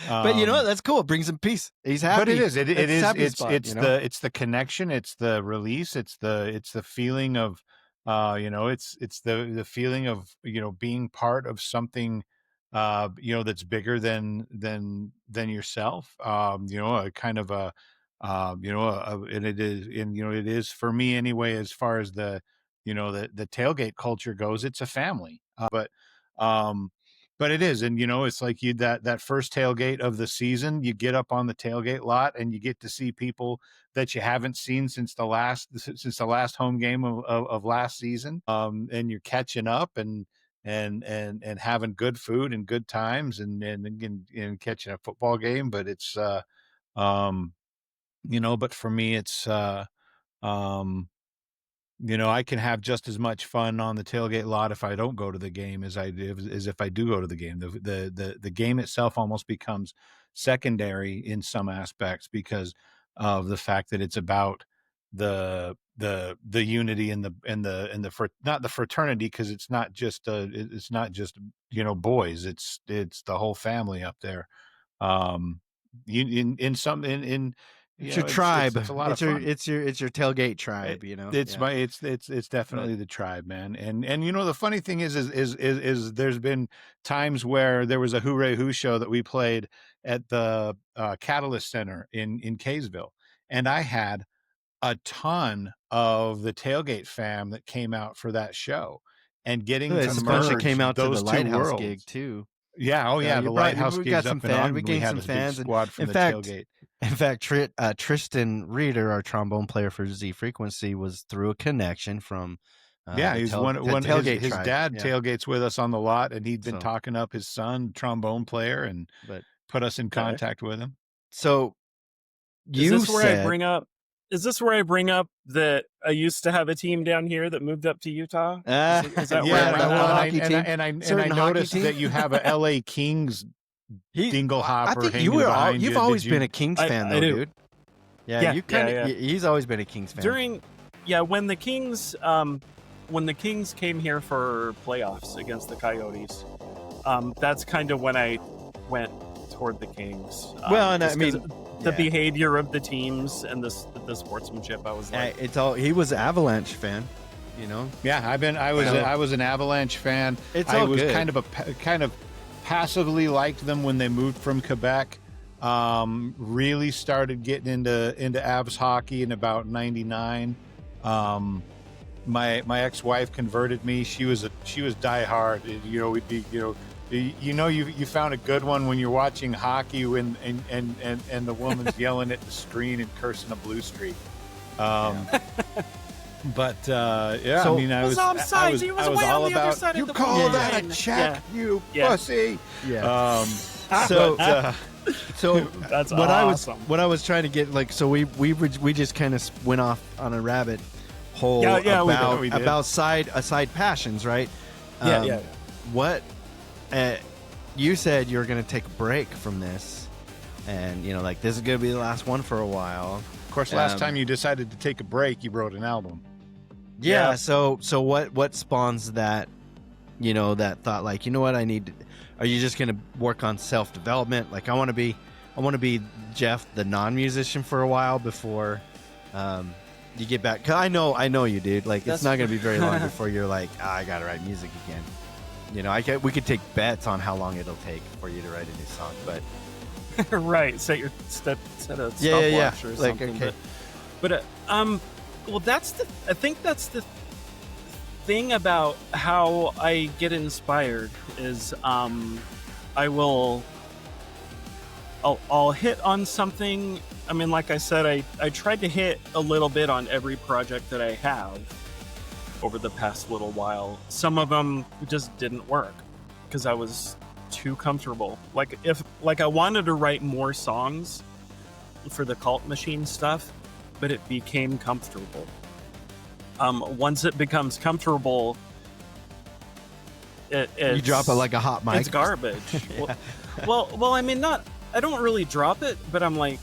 But that's cool. It brings him peace. He's happy. But it is. It is. It's the connection. It's the release. It's the feeling of, it's the feeling of, being part of something, that's bigger than yourself. A kind of a, and it is for me anyway, as far as the tailgate culture goes, it's a family. Um, but it is, and it's like that first tailgate of the season. You get up on the tailgate lot, and you get to see people that you haven't seen since the last home game of last season. And you're catching up, and having good food and good times, and catching a football game. But it's but for me, it's I can have just as much fun on the tailgate lot if I don't go to the game as if I do go to the game. The game itself almost becomes secondary in some aspects because of the fact that it's about the unity and not the fraternity, because it's not just boys, it's the whole family up there. It's your tribe. It's a lot of fun. It's your tailgate tribe. It's definitely the tribe, man. And the funny thing is there's been times where there was a Hooray Who show that we played at the Catalyst Center in Kaysville, and I had a ton of the tailgate fam that came out for that show, and getting to merge came out those to the Lighthouse gig too. Yeah, the Lighthouse we gigs got some up and on. We gained some fans. Squad from the tailgate. In fact, Tristan Reeder, our trombone player for Z Frequency, was through a connection from. He's one tailgate. His dad tailgates with us on the lot, and he'd been talking up his son, trombone player, and put us in contact with him. So, Is this where I bring up that I used to have a team down here that moved up to Utah? Is that where I noticed that you have a LA Kings dingle hopper. I think you've always been a Kings fan, though, dude. Yeah, he's always been a Kings fan. When the Kings came here for playoffs against the Coyotes, that's kind of when I went toward the Kings. The behavior of the teams and the sportsmanship, I was like, he was an Avalanche fan, Yeah, I was an Avalanche fan. I was kind of passively liked them when they moved from Quebec. Really started getting into Avs hockey in about '99. My ex-wife converted me. She was diehard. We'd be you found a good one when you're watching hockey and the woman's yelling at the screen and cursing a blue streak. But I was all about, you call that a check, you pussy. Yeah. So that's what awesome. I was trying to get, like, so we just kind of went off on a rabbit hole about side passions, right? What you said you were going to take a break from this, and this is going to be the last one for a while. Of course, last time you decided to take a break, you wrote an album. Yeah. So what spawns that? That thought, like, what I need. Are you just going to work on self-development? Like, I want to be Jeff, the non-musician, for a while before you get back. 'Cause I know you, dude. Like, it's not going to be very long before you're like, I got to write music again. We could take bets on how long it'll take for you to write a new song, but right, set a stopwatch or something. Like, okay. But I think that's the thing about how I get inspired is I'll hit on something. I mean, like I said, I tried to hit a little bit on every project that I have over the past little while. Some of them just didn't work because I was too comfortable. Like, I wanted to write more songs for the Kaltmaschine stuff, but it became comfortable. Once it becomes comfortable, you drop it like a hot mic. It's garbage. Yeah. Well, I mean, I don't really drop it, but I'm like,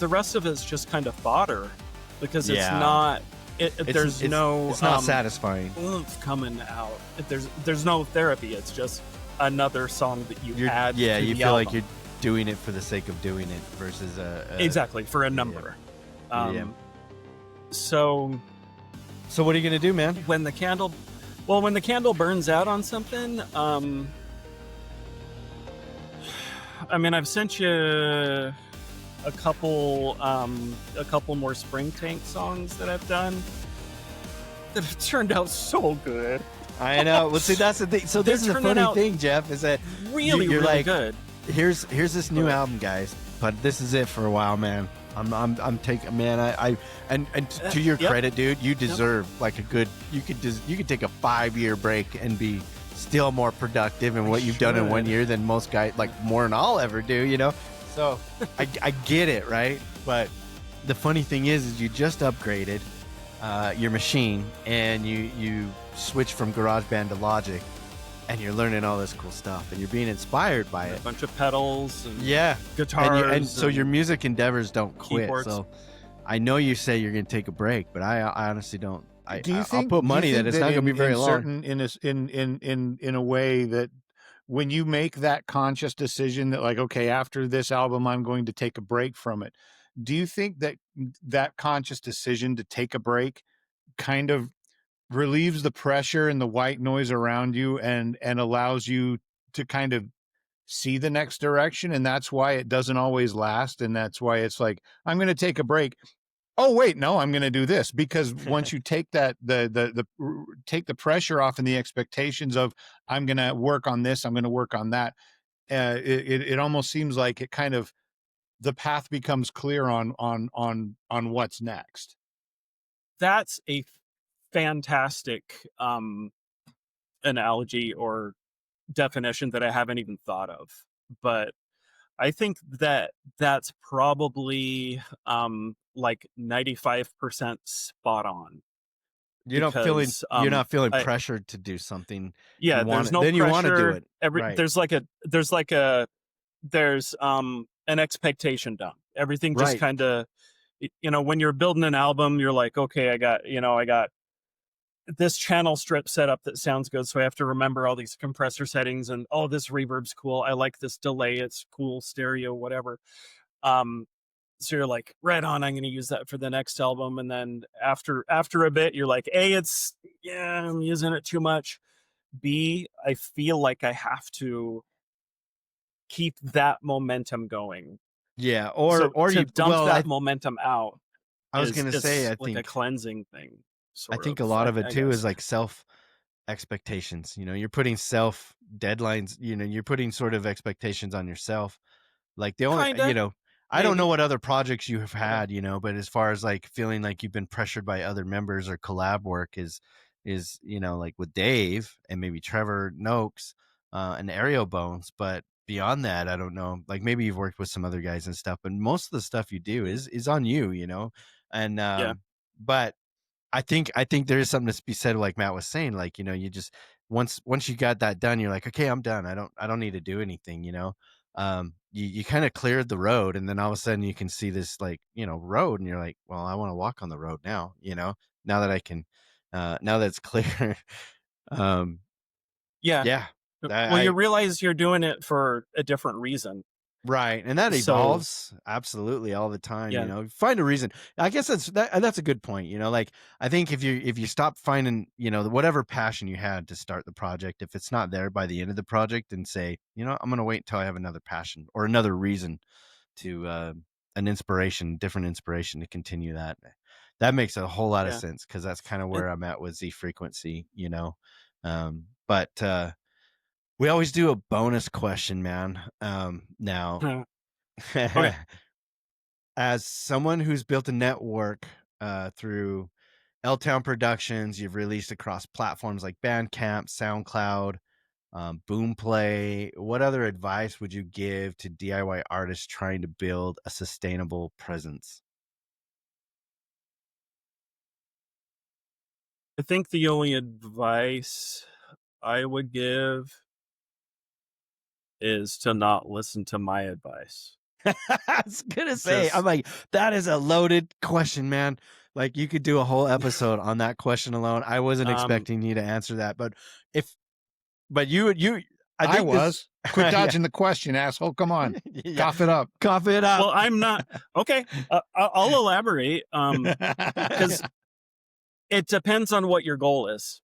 the rest of it's just kind of fodder because it's not. It's not satisfying. Oomph coming out. There's no therapy. It's just another song that you add. Yeah, to you the feel album. like you're doing it for the sake of doing it versus exactly for a number. So what are you gonna do, man? When the candle burns out on something, I mean, I've sent you a couple more Springtank songs that I've done that have turned out so good. I know. Well, see, that's the thing. So this is the funny thing, Jeff, is that you're really like, good. Here's this new album, guys, but this is it for a while, man. I'm taking, man. And to your credit, dude, you deserve like a good. You could take a 5-year break and be still more productive in what you've done in 1 year than most guys, like more than I'll ever do. So I get it, right? But the funny thing is you just upgraded your machine and you switch from GarageBand to Logic, and you're learning all this cool stuff and you're being inspired by it. A bunch of pedals and guitars, and so your music endeavors don't quit. keyboards. So I know you say you're going to take a break, but I honestly don't. I'll put money that it's not going to be very long. In a way that when you make that conscious decision that, like, okay, after this album, I'm going to take a break from it. Do you think that that conscious decision to take a break kind of relieves the pressure and the white noise around you and allows you to kind of see the next direction? And that's why it doesn't always last. And that's why it's like, I'm going to take a break. Oh, wait, no, I'm going to do this. Because once you take that, take the pressure off and the expectations of, I'm going to work on this, I'm going to work on that. It almost seems like it kind of, the path becomes clear on what's next. That's a fantastic analogy or definition that I haven't even thought of. But I think that that's probably like 95% spot on. You're not feeling pressured to do something. Yeah, there's no pressure. Then you want to do it. Right. There's an expectation done. Everything just kind of, when you're building an album, you're like, okay, I got this channel strip setup that sounds good, so I have to remember all these compressor settings and this reverb's cool. I like this delay. It's cool, stereo, whatever. So you're like, right on, I'm going to use that for the next album. And then after a bit, you're like, A, I'm using it too much. B, I feel like I have to keep that momentum going. Yeah, or to you dump that momentum out. I was going to say, I think a cleansing thing. I think a lot of it too is like self expectations. You're putting self deadlines. You're putting sort of expectations on yourself. Like the only, I don't know what other projects you have had, but as far as like feeling like you've been pressured by other members or collab work is like with Dave and maybe Trevor Noakes and Aereo Bones. But beyond that, I don't know. Like maybe you've worked with some other guys and stuff, but most of the stuff you do is on you, and but I think there is something to be said, like Matt was saying, like, you just once you got that done, you're like, okay, I'm done. I don't need to do anything, you kind of cleared the road, and then all of a sudden you can see this like, road, and you're like, well, I want to walk on the road now, now that I can, now that it's clear. You realize you're doing it for a different reason. Right. And that evolves absolutely all the time, find a reason. I guess that's a good point. Like I think if you stop finding, whatever passion you had to start the project, if it's not there by the end of the project, and say, I'm going to wait until I have another passion or another reason to, different inspiration to continue that makes a whole lot of sense. 'Cause that's kind of where I'm at with Z Frequency, but, we always do a bonus question, man. Now, Okay. As someone who's built a network through L-Town Productions, you've released across platforms like Bandcamp, SoundCloud, Boomplay. What other advice would you give to DIY artists trying to build a sustainable presence? I think the only advice I would give is to not listen to my advice. I was gonna say, I'm like, that is a loaded question, man. Like you could do a whole episode on that question alone. I wasn't expecting you to answer that, but I was. Quit dodging the question, asshole. Come on. Cough it up. Well, I'm not. Okay. I'll elaborate. Because it depends on what your goal is.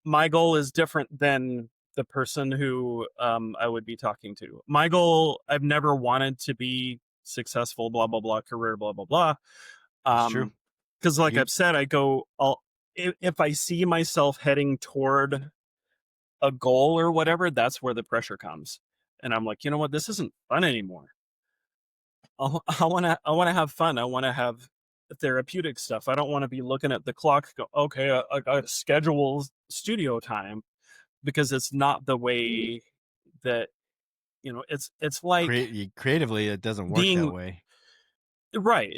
My goal is different than the person who I would be talking to. My goal, I've never wanted to be successful, blah, blah, blah, career, blah, blah, blah. That's true. Because like I've said, if I see myself heading toward a goal or whatever, that's where the pressure comes. And I'm like, you know what? This isn't fun anymore. I want to have fun. I want to have therapeutic stuff. I don't want to be looking at the clock, go, okay, I got schedule studio time. Because it's not the way that, it's like creatively, it doesn't work that way. right.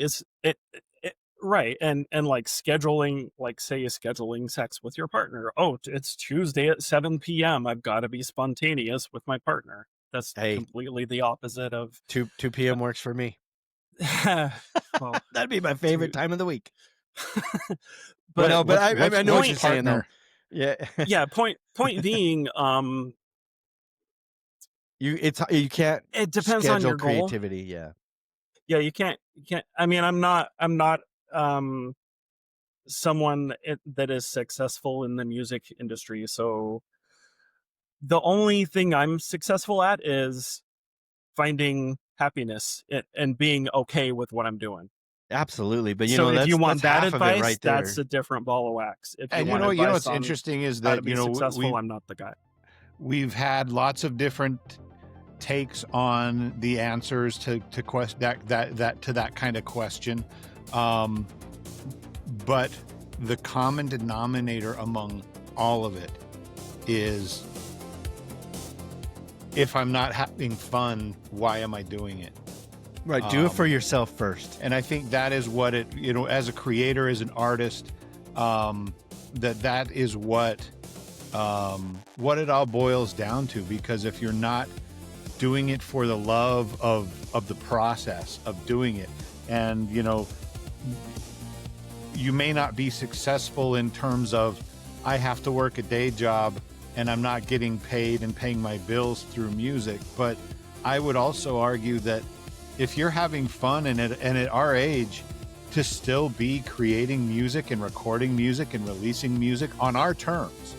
Right. And like scheduling, like say scheduling sex with your partner. Oh, it's Tuesday at 7 p.m. I've got to be spontaneous with my partner. That's completely the opposite of 2 p.m. works for me. Well, that'd be my favorite time of the week. but I know what you're saying though. Yeah. Yeah. Point being, you can't. It depends on your creativity. goal. Yeah. Yeah. You can't. I mean, I'm not someone that is successful in the music industry. So the only thing I'm successful at is finding happiness and being okay with what I'm doing. Absolutely, but if you want that advice, right that's a different ball of wax. If and you know what's interesting is that successful, I'm not the guy. We've had lots of different takes on the answers to that kind of question, but the common denominator among all of it is, if I'm not having fun, why am I doing it? Right, do it for yourself first. And I think that is what it, as a creator, as an artist, that is what it all boils down to. Because if you're not doing it for the love of the process of doing it, and you may not be successful in terms of, I have to work a day job and I'm not getting paid and paying my bills through music. But I would also argue that if you're having fun and at our age, to still be creating music and recording music and releasing music on our terms,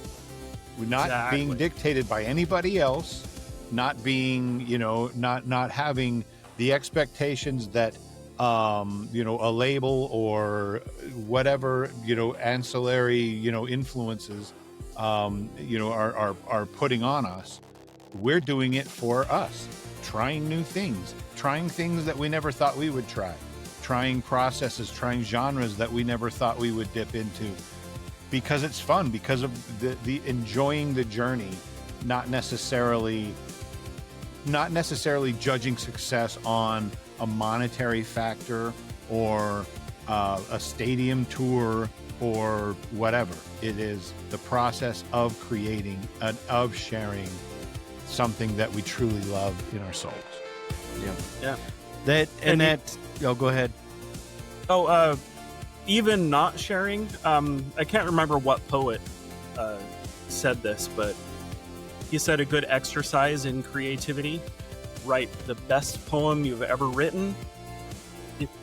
we're not being dictated by anybody else, not being, not having the expectations that, a label or whatever, ancillary, influences, are putting on us. We're doing it for us, trying new things, trying things that we never thought we would try, trying processes, trying genres that we never thought we would dip into, because it's fun, because of the enjoying the journey, not necessarily judging success on a monetary factor or a stadium tour or whatever. It is the process of creating and of sharing something that we truly love in our souls. Yeah. Go ahead. Even not sharing, I can't remember what poet said this, but he said a good exercise in creativity: write the best poem you've ever written,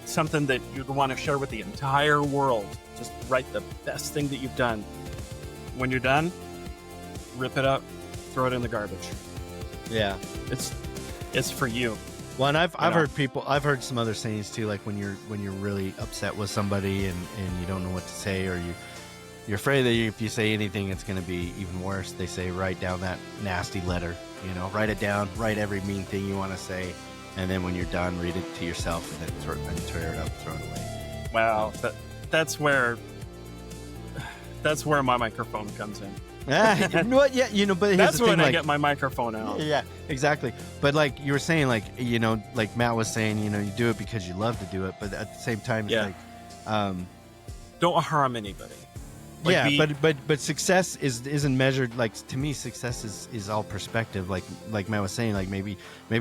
something that you'd want to share with the entire world. Just write the best thing that you've done. When you're done, rip it up, throw it in the garbage. Yeah, it's for you. Well, and I've heard some other sayings too, like when you're really upset with somebody and you don't know what to say, or you're afraid that if you say anything it's going to be even worse. They say write down that nasty letter, write it down, write every mean thing you want to say, and then when you're done, read it to yourself and then tear it up, throw it away. Wow, that's where my microphone comes in. But that's when I get my microphone out. Yeah, exactly. But like you were saying, like Matt was saying, you do it because you love to do it, but at the same time, don't harm anybody. But success isn't measured. Like, to me, success is all perspective. Like Matt was saying, like maybe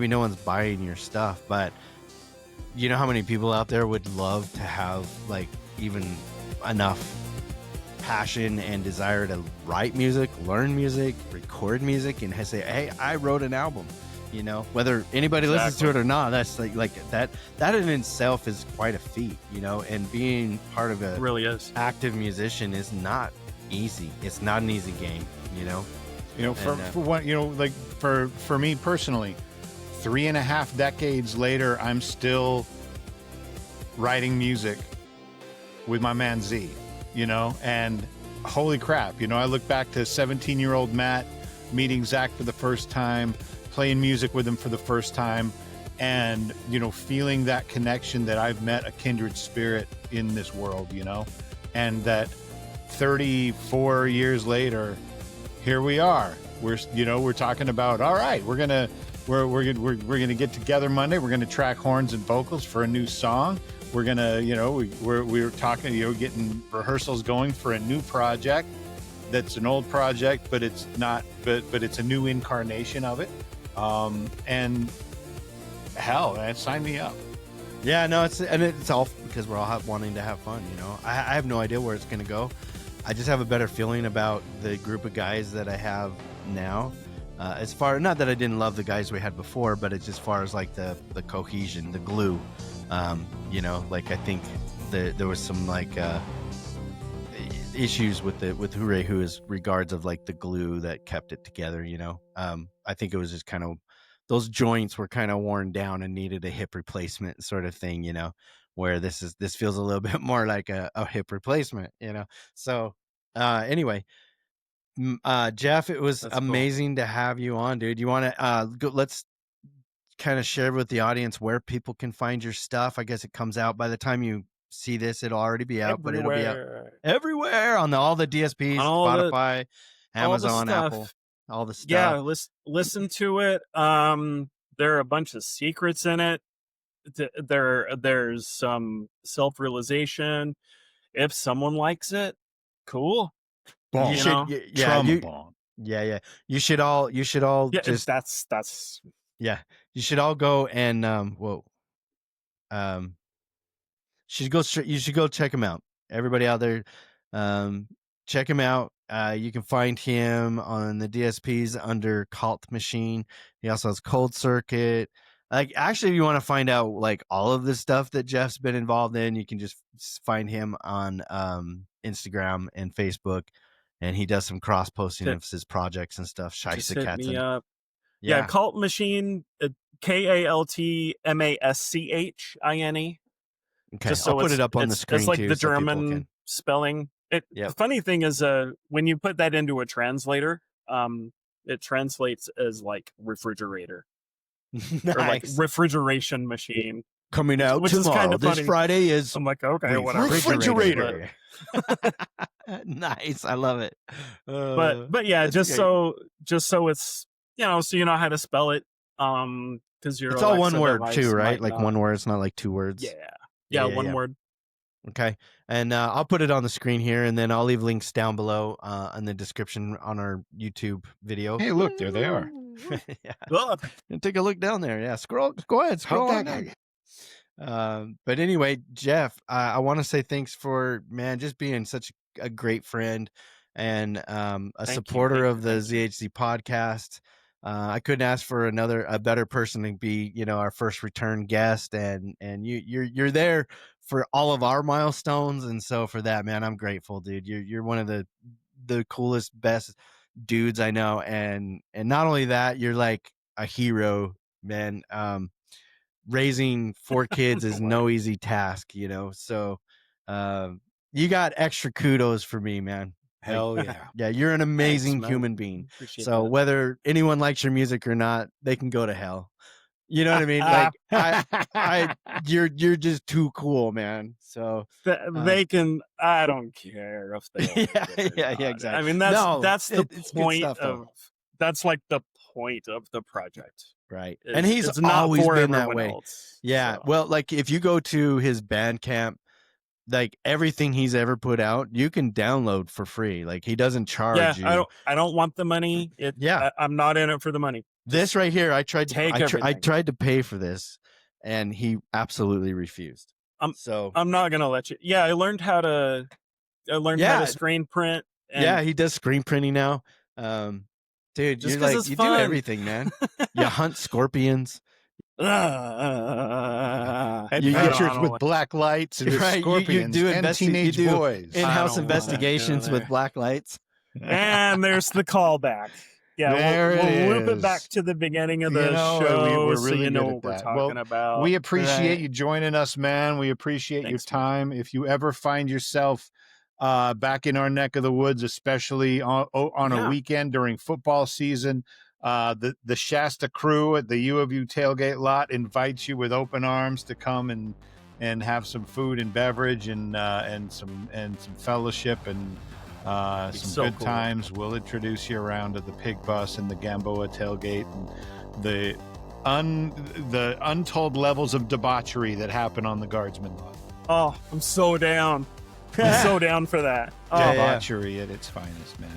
no one's buying your stuff, but you know how many people out there would love to have like even enough passion and desire to write music, learn music, record music, and say, hey, I wrote an album. Whether anybody listens to it or not, that's like that in itself is quite a feat, and being part of a really is active musician is not easy. It's not an easy game, for me personally, 3.5 decades later, I'm still writing music with my man Z, and holy crap, I look back to 17-year-old Matt meeting Zach for the first time, playing music with him for the first time, and feeling that connection that I've met a kindred spirit in this world, and that 34 years later, here we are. We're talking about, all right, we're gonna get together Monday. We're gonna track horns and vocals for a new song. we're gonna, we're talking, getting rehearsals going for a new project. That's an old project, but it's not, but it's a new incarnation of it. And hell, man, sign me up. Yeah, no, it's all because we're all wanting to have fun. I have no idea where it's going to go. I just have a better feeling about the group of guys that I have now. As far, not that I didn't love the guys we had before, but it's as far as like the cohesion, the glue. Like I think there was some like issues with Hooray Who as regards of like the glue that kept it together. I think it was just kind of, those joints were kind of worn down and needed a hip replacement sort of thing, where this feels a little bit more like a hip replacement, So anyway, Jeff, it was amazing to have you on, dude. You want to go? Let's kind of share with the audience where people can find your stuff. I guess it comes out by the time you see this, it'll already be out, but it'll be out everywhere on all the DSPs, Spotify, Amazon, Apple. All the stuff. Yeah, listen to it. There are a bunch of secrets in it. There's some self-realization. If someone likes it, cool. Bong. Yeah. You should all just that's yeah. You should all go and you should go check him out. Everybody out there, check him out. You can find him on the DSPs under Kaltmaschine. He also has Cold Circuit. Like, actually, if you want to find out like all of the stuff that Jeff's been involved in, you can just find him on Instagram and Facebook, and he does some cross posting of his projects and stuff. Just hit me up. Yeah, Kaltmaschine, Kaltmaschine. Okay, just so I'll put it up on the screen. It's like too, the so German spelling. The funny thing is, when you put that into a translator, it translates as like refrigerator. Nice. Or like refrigeration machine. Coming out which tomorrow. Is kind of this funny. Friday is. I'm like, okay, whatever. Refrigerator. Nice, I love it. But yeah, just so it's so you know how to spell it. Because it's all one word too, right? Like one word. It's not like two words. Yeah, one word. Okay, and I'll put it on the screen here, and then I'll leave links down below in the description on our YouTube video. Hey, look, there they are. Yeah. And take a look down there. Yeah, go ahead, scroll on down. But anyway, Jeff, I want to say thanks for just being such a great friend and a supporter of the ZHZ podcast. I couldn't ask for a better person to be, our first return guest, and you're there for all of our milestones, and so for that, man, I'm grateful, dude. You're one of the coolest, best dudes I know, and not only that, you're like a hero, man. Raising 4 kids is no easy task, so you got extra kudos for me, man. Hell yeah. Yeah, you're an amazing human being. Appreciate so that. whether anyone likes your music or not, they can go to hell. You know what I mean? Like you're just too cool, man. So they can. I don't care if they. yeah, exactly. I mean, that's the point stuff, of. That's like the point of the project, right? And he's always been that way. Yeah. So. Well, like if you go to his Bandcamp, like everything he's ever put out, you can download for free. Like he doesn't charge you. I don't want the money. I'm not in it for the money. This right here, I tried to pay for this, and he absolutely refused. I'm not gonna let you. Yeah, I learned how to screen print. And he does screen printing now. Dude, just you do everything, man. You hunt scorpions. Adventures with black lights and scorpions and teenage boys. In-house investigations with black lights. And there's the callback. Yeah, we'll loop it back to the beginning of the show, we're really so what we're talking about. We appreciate you joining us, man. We appreciate your time. Man. If you ever find yourself back in our neck of the woods, especially on a weekend during football season, the Shasta crew at the U of U tailgate lot invites you with open arms to come and have some food and beverage and some fellowship and some good times. We'll introduce you around to the Pig Bus and the Gamboa tailgate and the untold levels of debauchery that happen on the Guardsman lot. Oh, I'm so down. I'm so down for that. Oh, Debauchery at its finest, man.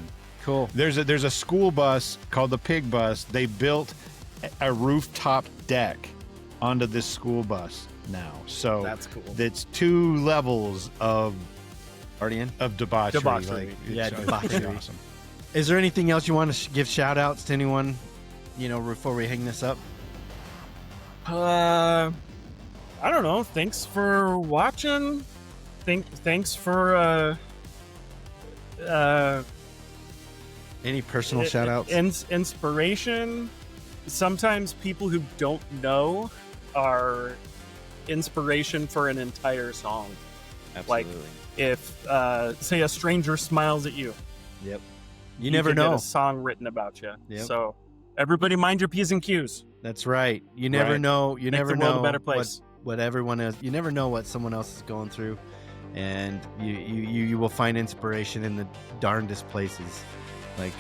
Cool. There's a school bus called the Pig Bus. They built a rooftop deck onto this school bus now. So that's cool. That's 2 levels of Partying? of debauchery. Debauchery. It's Debauchery. pretty awesome. Is there anything else you want to give shout outs to anyone, before we hang this up? I don't know. Thanks for watching. Thanks for Any personal shout outs? Inspiration. Sometimes people who don't know are inspiration for an entire song. Absolutely. Like if say a stranger smiles at you. Yep. You never could know. Get a song written about you. Yep. So everybody mind your P's and Q's. That's right. You never Right. know. You Make never the world know a better place. what everyone is. You never know what someone else is going through, and you will find inspiration in the darndest places. Like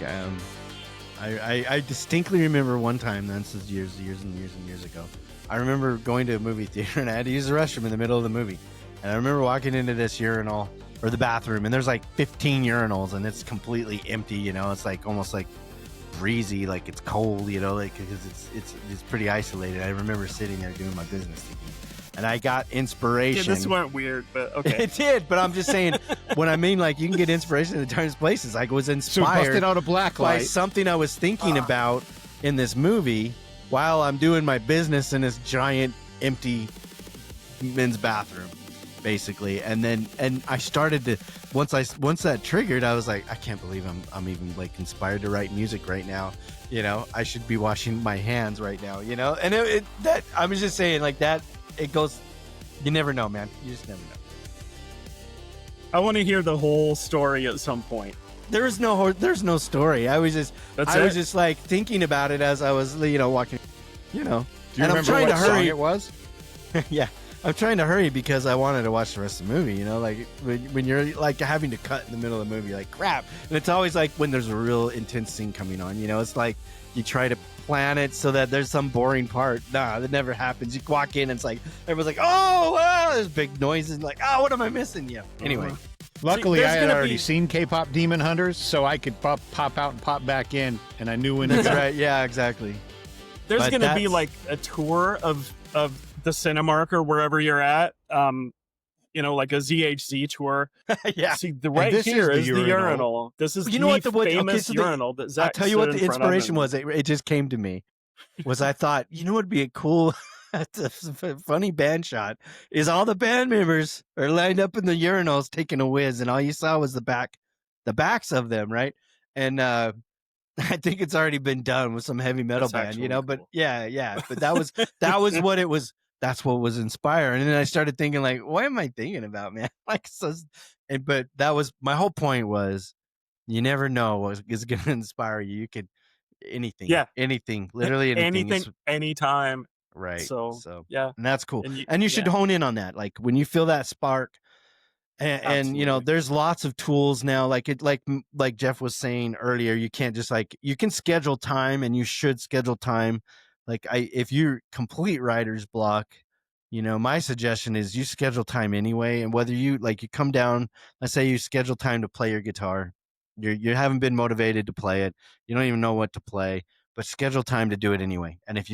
I distinctly remember one time. This is years and years ago. I remember going to a movie theater and I had to use the restroom in the middle of the movie, and I remember walking into this urinal or the bathroom, and there's like 15 urinals, and it's completely empty. It's like almost like breezy, like it's cold, like because it's pretty isolated. I remember sitting there doing my business thinking, and I got inspiration. Yeah, this went weird, but okay. It did, but I'm just saying, when I mean like you can get inspiration in the darndest places, I was So inspired busted out a black by light. something I was thinking about in this movie while I'm doing my business in this giant empty men's bathroom, basically. And I started to once that triggered, I was like, I can't believe I'm even like inspired to write music right now. I should be washing my hands right now. And that I was just saying like that. It goes. You never know, man. You just never know. I want to hear the whole story at some point. There's no story. I was just like thinking about it as I was, walking, Do you and remember I'm trying what to song hurry. it was? Yeah, I'm trying to hurry because I wanted to watch the rest of the movie. Like when you're like having to cut in the middle of the movie, like crap. And it's always like when there's a real intense scene coming on. It's like you try to plan it so that there's some boring part. Nah, that never happens. You walk in and it's like everyone's like, oh, there's big noises. Like, oh, what am I missing? Yeah. Anyway. Luckily, there's I had gonna already be- seen K-pop Demon Hunters, so I could pop out and pop back in, and I knew when to That's go. right. Yeah, exactly. There's But going to be that's- like a tour of the Cinemark or wherever you're at. Like a ZHZ tour. Yeah. See, right this here is the is the urinal. urinal. This is You know what the famous okay, so urinal that Zach I'll tell you what stood the in front of inspiration and- was. It just came to me. Was I thought, what would be a cool, funny band shot is all the band members are lined up in the urinals taking a whiz, and all you saw was the backs of them, right? And I think it's already been done with some heavy metal That's band, actually But cool. yeah. But that was what it was. That's what was inspiring. And then I started thinking, like, what am I thinking about, man? Like, but that was my whole point. Was you never know what is going to inspire you. You could anything, anything, literally anything, anytime. right? So, yeah, and that's cool. And And you should hone in on that. Like when you feel that spark, and Absolutely. there's lots of tools now. Like Jeff was saying earlier, you can't just you can schedule time, and you should schedule time. If you're complete writer's block, my suggestion is you schedule time anyway. And whether you come down, let's say you schedule time to play your guitar, you haven't been motivated to play it, you don't even know what to play, but schedule time to do it anyway. And if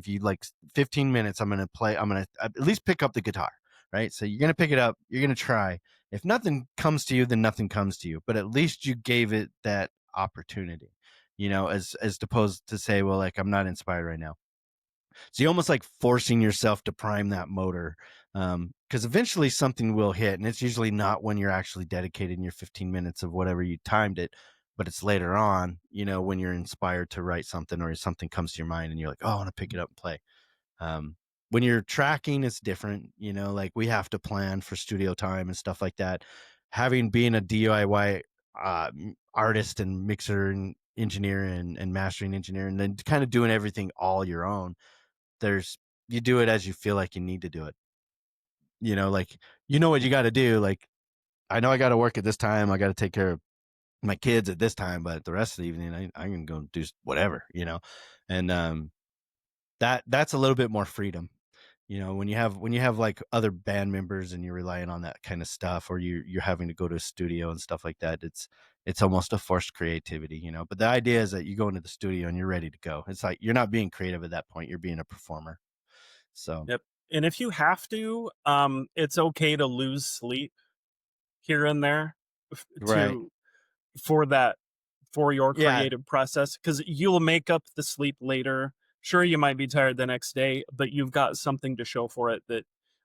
you like 15 minutes, I'm gonna at least pick up the guitar, right? So you're gonna pick it up, you're gonna try. If nothing comes to you, then nothing comes to you. But at least you gave it that opportunity. As opposed to say, well, I'm not inspired right now. So you almost like forcing yourself to prime that motor, because eventually something will hit, and it's usually not when you're actually dedicated in your 15 minutes of whatever you timed it, but it's later on, when you're inspired to write something or something comes to your mind and you're like, oh, I want to pick it up and play. When you're tracking, it's different, we have to plan for studio time and stuff like that. Being a DIY artist and mixer and engineer and mastering engineer, and then kind of doing everything all your own, you do it as you feel like you need to do it. What you got to do. I know I got to work at this time, I got to take care of my kids at this time, but the rest of the evening I can go do whatever, and that's a little bit more freedom. You know, when you have like other band members and you're relying on that kind of stuff, or you're having to go to a studio and stuff like that, it's almost a forced creativity, you know. But the idea is that you go into the studio and you're ready to go. It's like you're not being creative at that point, you're being a performer. So Yep. And if you have to, it's okay to lose sleep here and there right. for your Yeah, creative process, because you'll make up the sleep later. Sure, you might be tired the next day, but you've got something to show for it that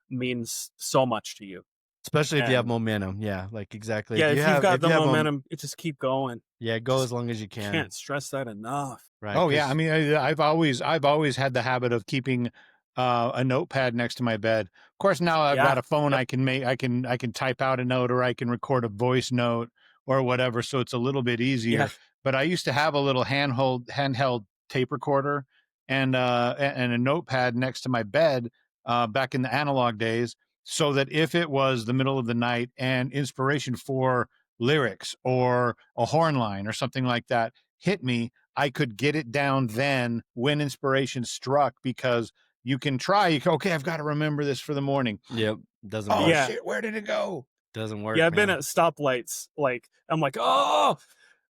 means so much to you. especially if you have And momentum. Yeah, like exactly. yeah, if you've got If the you have momentum, it just keep going. yeah, go Just as long as you can. can't stress that enough. Right. Oh yeah, 'cause- I mean, I've always had the habit of keeping a notepad next to my bed. Of course, now I've got a phone. Yep. I can type out a note, or I can record a voice note or whatever, so it's a little bit easier. Yeah. But I used to have a little handheld tape recorder and a notepad next to my bed back in the analog days, so that if it was the middle of the night and inspiration for lyrics or a horn line or something like that hit me, I could get it down then when inspiration struck, because you can try, okay, I've got to remember this for the morning. Yep, doesn't Oh work. Yeah. shit, where did it go? Doesn't work. Yeah, I've been man. at stoplights, like I'm like, oh,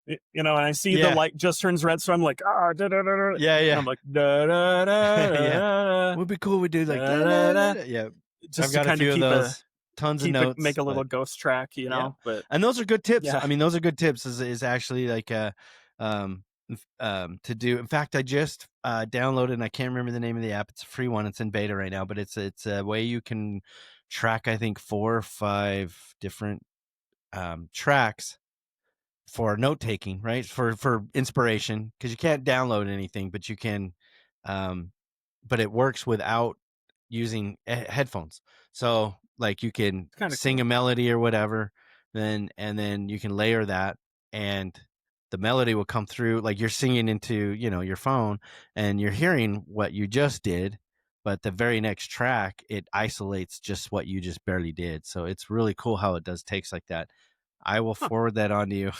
you know, and I see Yeah. the light just turns red, so I'm like, ah, da, da, da, da. Yeah, And yeah. I'm like, da, da, da, da, Yeah. da. Would be cool. We do like Da, da, da. yeah. Just I've to got a kind few of of keep those. Tons of notes. make a little but- ghost track, you know. But and those are good tips. Yeah. I mean, those are good tips. Is actually like to do. In fact, I just downloaded, and I can't remember the name of the app. It's a free one. It's in beta right now, but it's a way you can track, I think, 4 or 5 different tracks for note taking, right? For inspiration, because you can't download anything, but you can. But it works without using headphones. So like you can kinda sing a melody or whatever, and then you can layer that, and the melody will come through like you're singing into, you know, your phone, and you're hearing what you just did, but the very next track it isolates just what you just barely did. So it's really cool how it does takes like that. I will forward that on to you.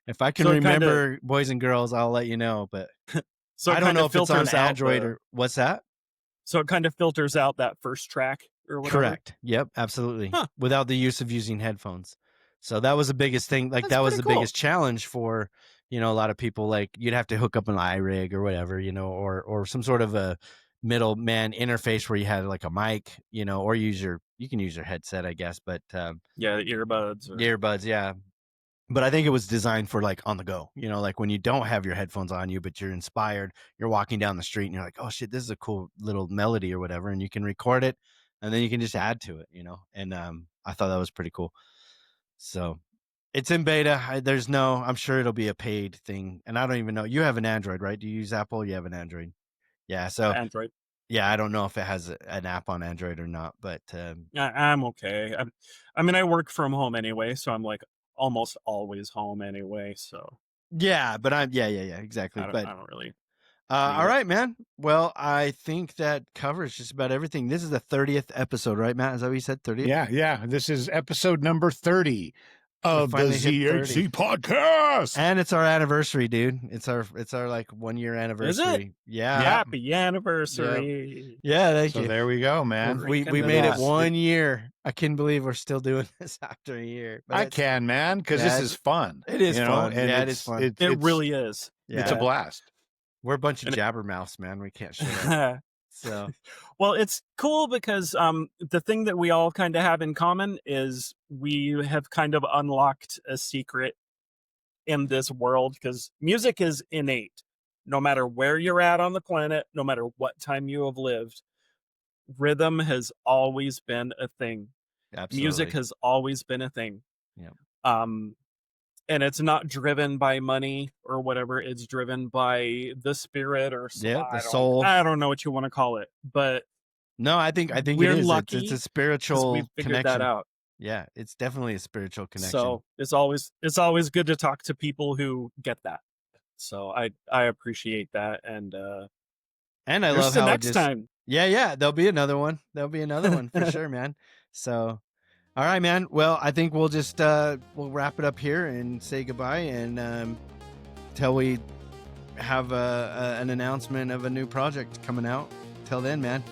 If I can So it kinda- remember, boys and girls, I'll let you know. But so it I don't kinda know if it's on filters out Android the- or what's that? so it kind of filters out that first track or whatever. Correct. Yep, absolutely. Huh. Without the use of using headphones. So that was the biggest thing. Like That's that was pretty the cool. biggest challenge for, you know, a lot of people. Like you'd have to hook up an iRig or whatever, you know, or some sort of a middleman interface where you had like a mic, you know, or you can use your headset, I guess, but Yeah, the earbuds. Or... earbuds, yeah. But I think it was designed for like on the go, you know, like when you don't have your headphones on you, but you're inspired, you're walking down the street and you're like, oh shit, this is a cool little melody or whatever. And you can record it and then you can just add to it, you know? And I thought that was pretty cool. So it's in beta. I'm sure it'll be a paid thing. And I don't even know. You have an Android, right? Do you use Apple? You have an Android. Yeah. So Android. yeah, I don't know if it has an app on Android or not, but I'm okay. I mean, I work from home anyway, so I'm like almost always home anyway. So yeah, but exactly. I But don't really. all right, man. Well, I think that covers just about everything. This is the 30th episode, right, Matt? Is that what you said? 30th? Yeah. This is episode number 30 of the finally hit 30. ZHZ Podcast. And it's our anniversary, dude. It's our like 1 year anniversary. Yeah. Happy anniversary. Yeah, thank So you. there we go, man. We Freaking made it best. 1 year. I can't believe we're still doing this after a year. But I it's- can, man, because Yeah, this it's- is fun. it is you know, fun. and Yeah, it it's- is fun. It really is. Yeah. It's a blast. We're a bunch of And jabbermouths, man. We can't shut up. So Well, it's cool because the thing that we all kind of have in common is we have kind of unlocked a secret in this world, because music is innate. No matter where you're at on the planet, no matter what time you have lived, rhythm has always been a thing. absolutely. Music has always been a thing. Yeah. And it's not driven by money or whatever. It's driven by the spirit or Yeah, the soul. I don't know what you want to call it, but No, I think We're it is. lucky It's a 'cause spiritual we figured connection. that out. Yeah, it's definitely a spiritual connection. So it's always good to talk to people who get that. So I appreciate that, and and I here's love the how it next just time. Yeah, there'll be another one. There'll be another one for sure, man. So all right, man. Well, I think we'll just we'll wrap it up here and say goodbye, and till we have an announcement of a new project coming out. Till then, man.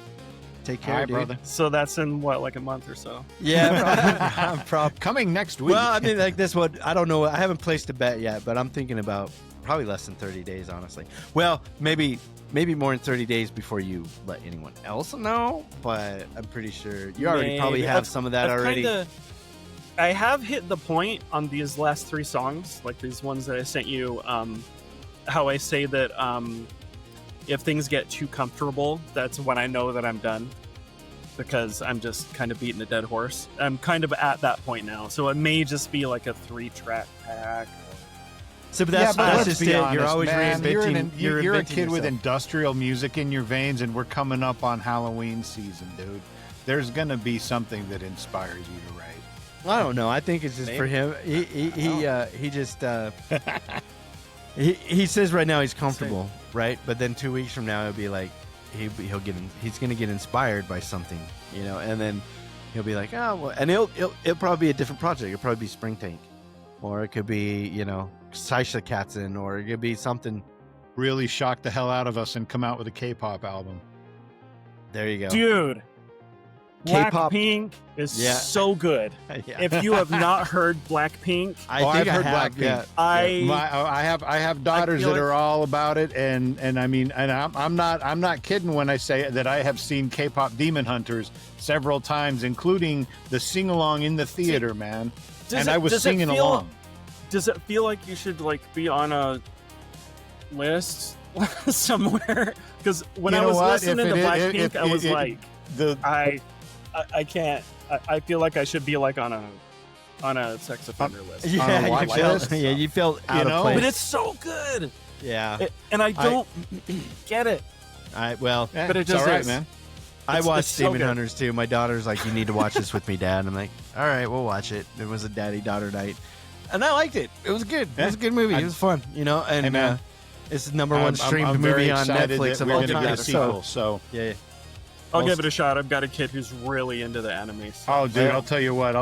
Take care, All right, dude. brother. So that's in what, like a month or so? Yeah, probably. Coming next week. Well, I mean, like this one, I don't know. I haven't placed a bet yet, but I'm thinking about probably less than 30 days, honestly. Well, maybe more than 30 days before you let anyone else know, but I'm pretty sure you already probably have some of that already. I have hit the point on these last 3 songs, like these ones that I sent you, how I say that if things get too comfortable, that's when I know that I'm done, because I'm just kind of beating a dead horse. I'm kind of at that point now, so it may just be like a 3-track pack. So, but that's let's just be it. honest, You're always man. reinventing. You're a kid with yourself. industrial music in your veins, and we're coming up on Halloween season, dude. There's gonna be something that inspires you to write. I don't know. I think it's just for him. He just he says right now he's comfortable, right? But then 2 weeks from now, it'll be like he's gonna get inspired by something, you know, and then he'll be like, oh, well, and it'll probably be a different project. It'll probably be Springtank, or it could be, you know, Seisha Katzen, or it could be something. Really shock the hell out of us and come out with a K-pop album. There you go, Dude, K-pop Blackpink is Yeah. so good. Yeah. If you have not heard Blackpink, I've heard Blackpink. Yeah. I have daughters feel that like- are all about it, and I mean, and I'm not kidding when I say that I have seen K-pop Demon Hunters several times, including the sing along in the theater, man. And I was singing along. Does it feel like you should like be on a list somewhere? Because when You I know was what? listening to If it- Blackpink, if I was it- like, The I can't. I feel like I should be like on a sex offender list. on a Yeah, watch list? you felt out know? of place. But it's so good, Yeah. and I don't get it. Well, But it it's just all right, is. man. I It's watched so Demon good. Hunters too. My daughter's like, "You need to watch this with me, Dad." I'm like, "All right, we'll watch it." It was a daddy-daughter night, and I liked it. It was good. It was a good movie. It was fun, you know. And Hey, man. it's the number one streamed I'm very movie on excited Netflix that of we're all gonna time. get a sequel. So, Yeah. I'll give it a shot. I've got a kid who's really into the anime stuff. oh, dude, I'll tell you what.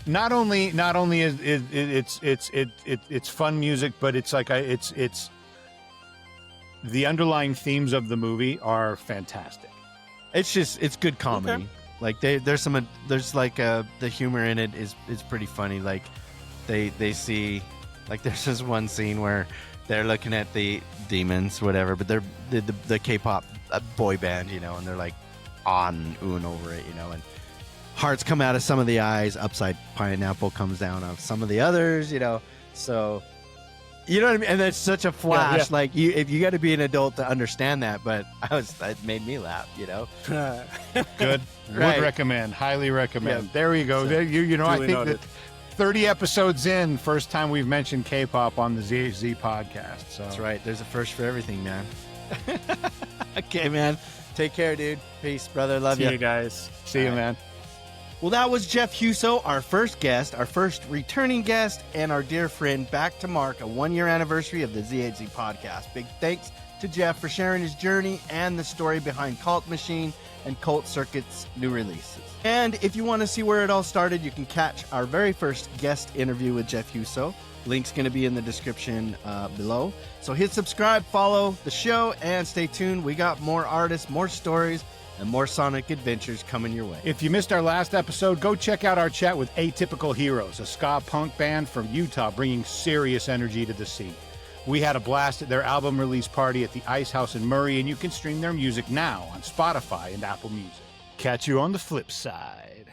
Not only is it's fun music, but it's like it's the underlying themes of the movie are fantastic. It's good comedy. Okay. Like there's the humor in it is pretty funny. Like they see, like there's this one scene where they're looking at the demons, whatever, but they're the K-pop boy band, you know, and they're like on oohing over it, you know, and hearts come out of some of the eyes, upside pineapple comes down of some of the others, you know. So you know what I mean? And that's such a flash. Yeah. Like you got to be an adult to understand that, but it made me laugh, you know. Good. Right. Would recommend. Highly recommend. Yeah. There we go. So, There you know, I duly think noted. that 30 episodes in, first time we've mentioned K-pop on the ZHZ podcast. So That's right. There's a first for everything, man. Okay, man. Take care, dude. Peace, brother. Love See you. you guys. See you, man. Well, that was Jeff Huso, our first guest, our first returning guest, and our dear friend, back to mark a 1-year anniversary of the ZHZ podcast. Big thanks to Jeff for sharing his journey and the story behind Kaltmaschine and Cult Circuit's new releases. And if you want to see where it all started, you can catch our very first guest interview with Jeff Huso. Link's going to be in the description below. So hit subscribe, follow the show, and stay tuned. We got more artists, more stories, and more Sonic adventures coming your way. If you missed our last episode, go check out our chat with Atypical Heroes, a ska punk band from Utah bringing serious energy to the scene. We had a blast at their album release party at the Ice House in Murray, and you can stream their music now on Spotify and Apple Music. Catch you on the flip side.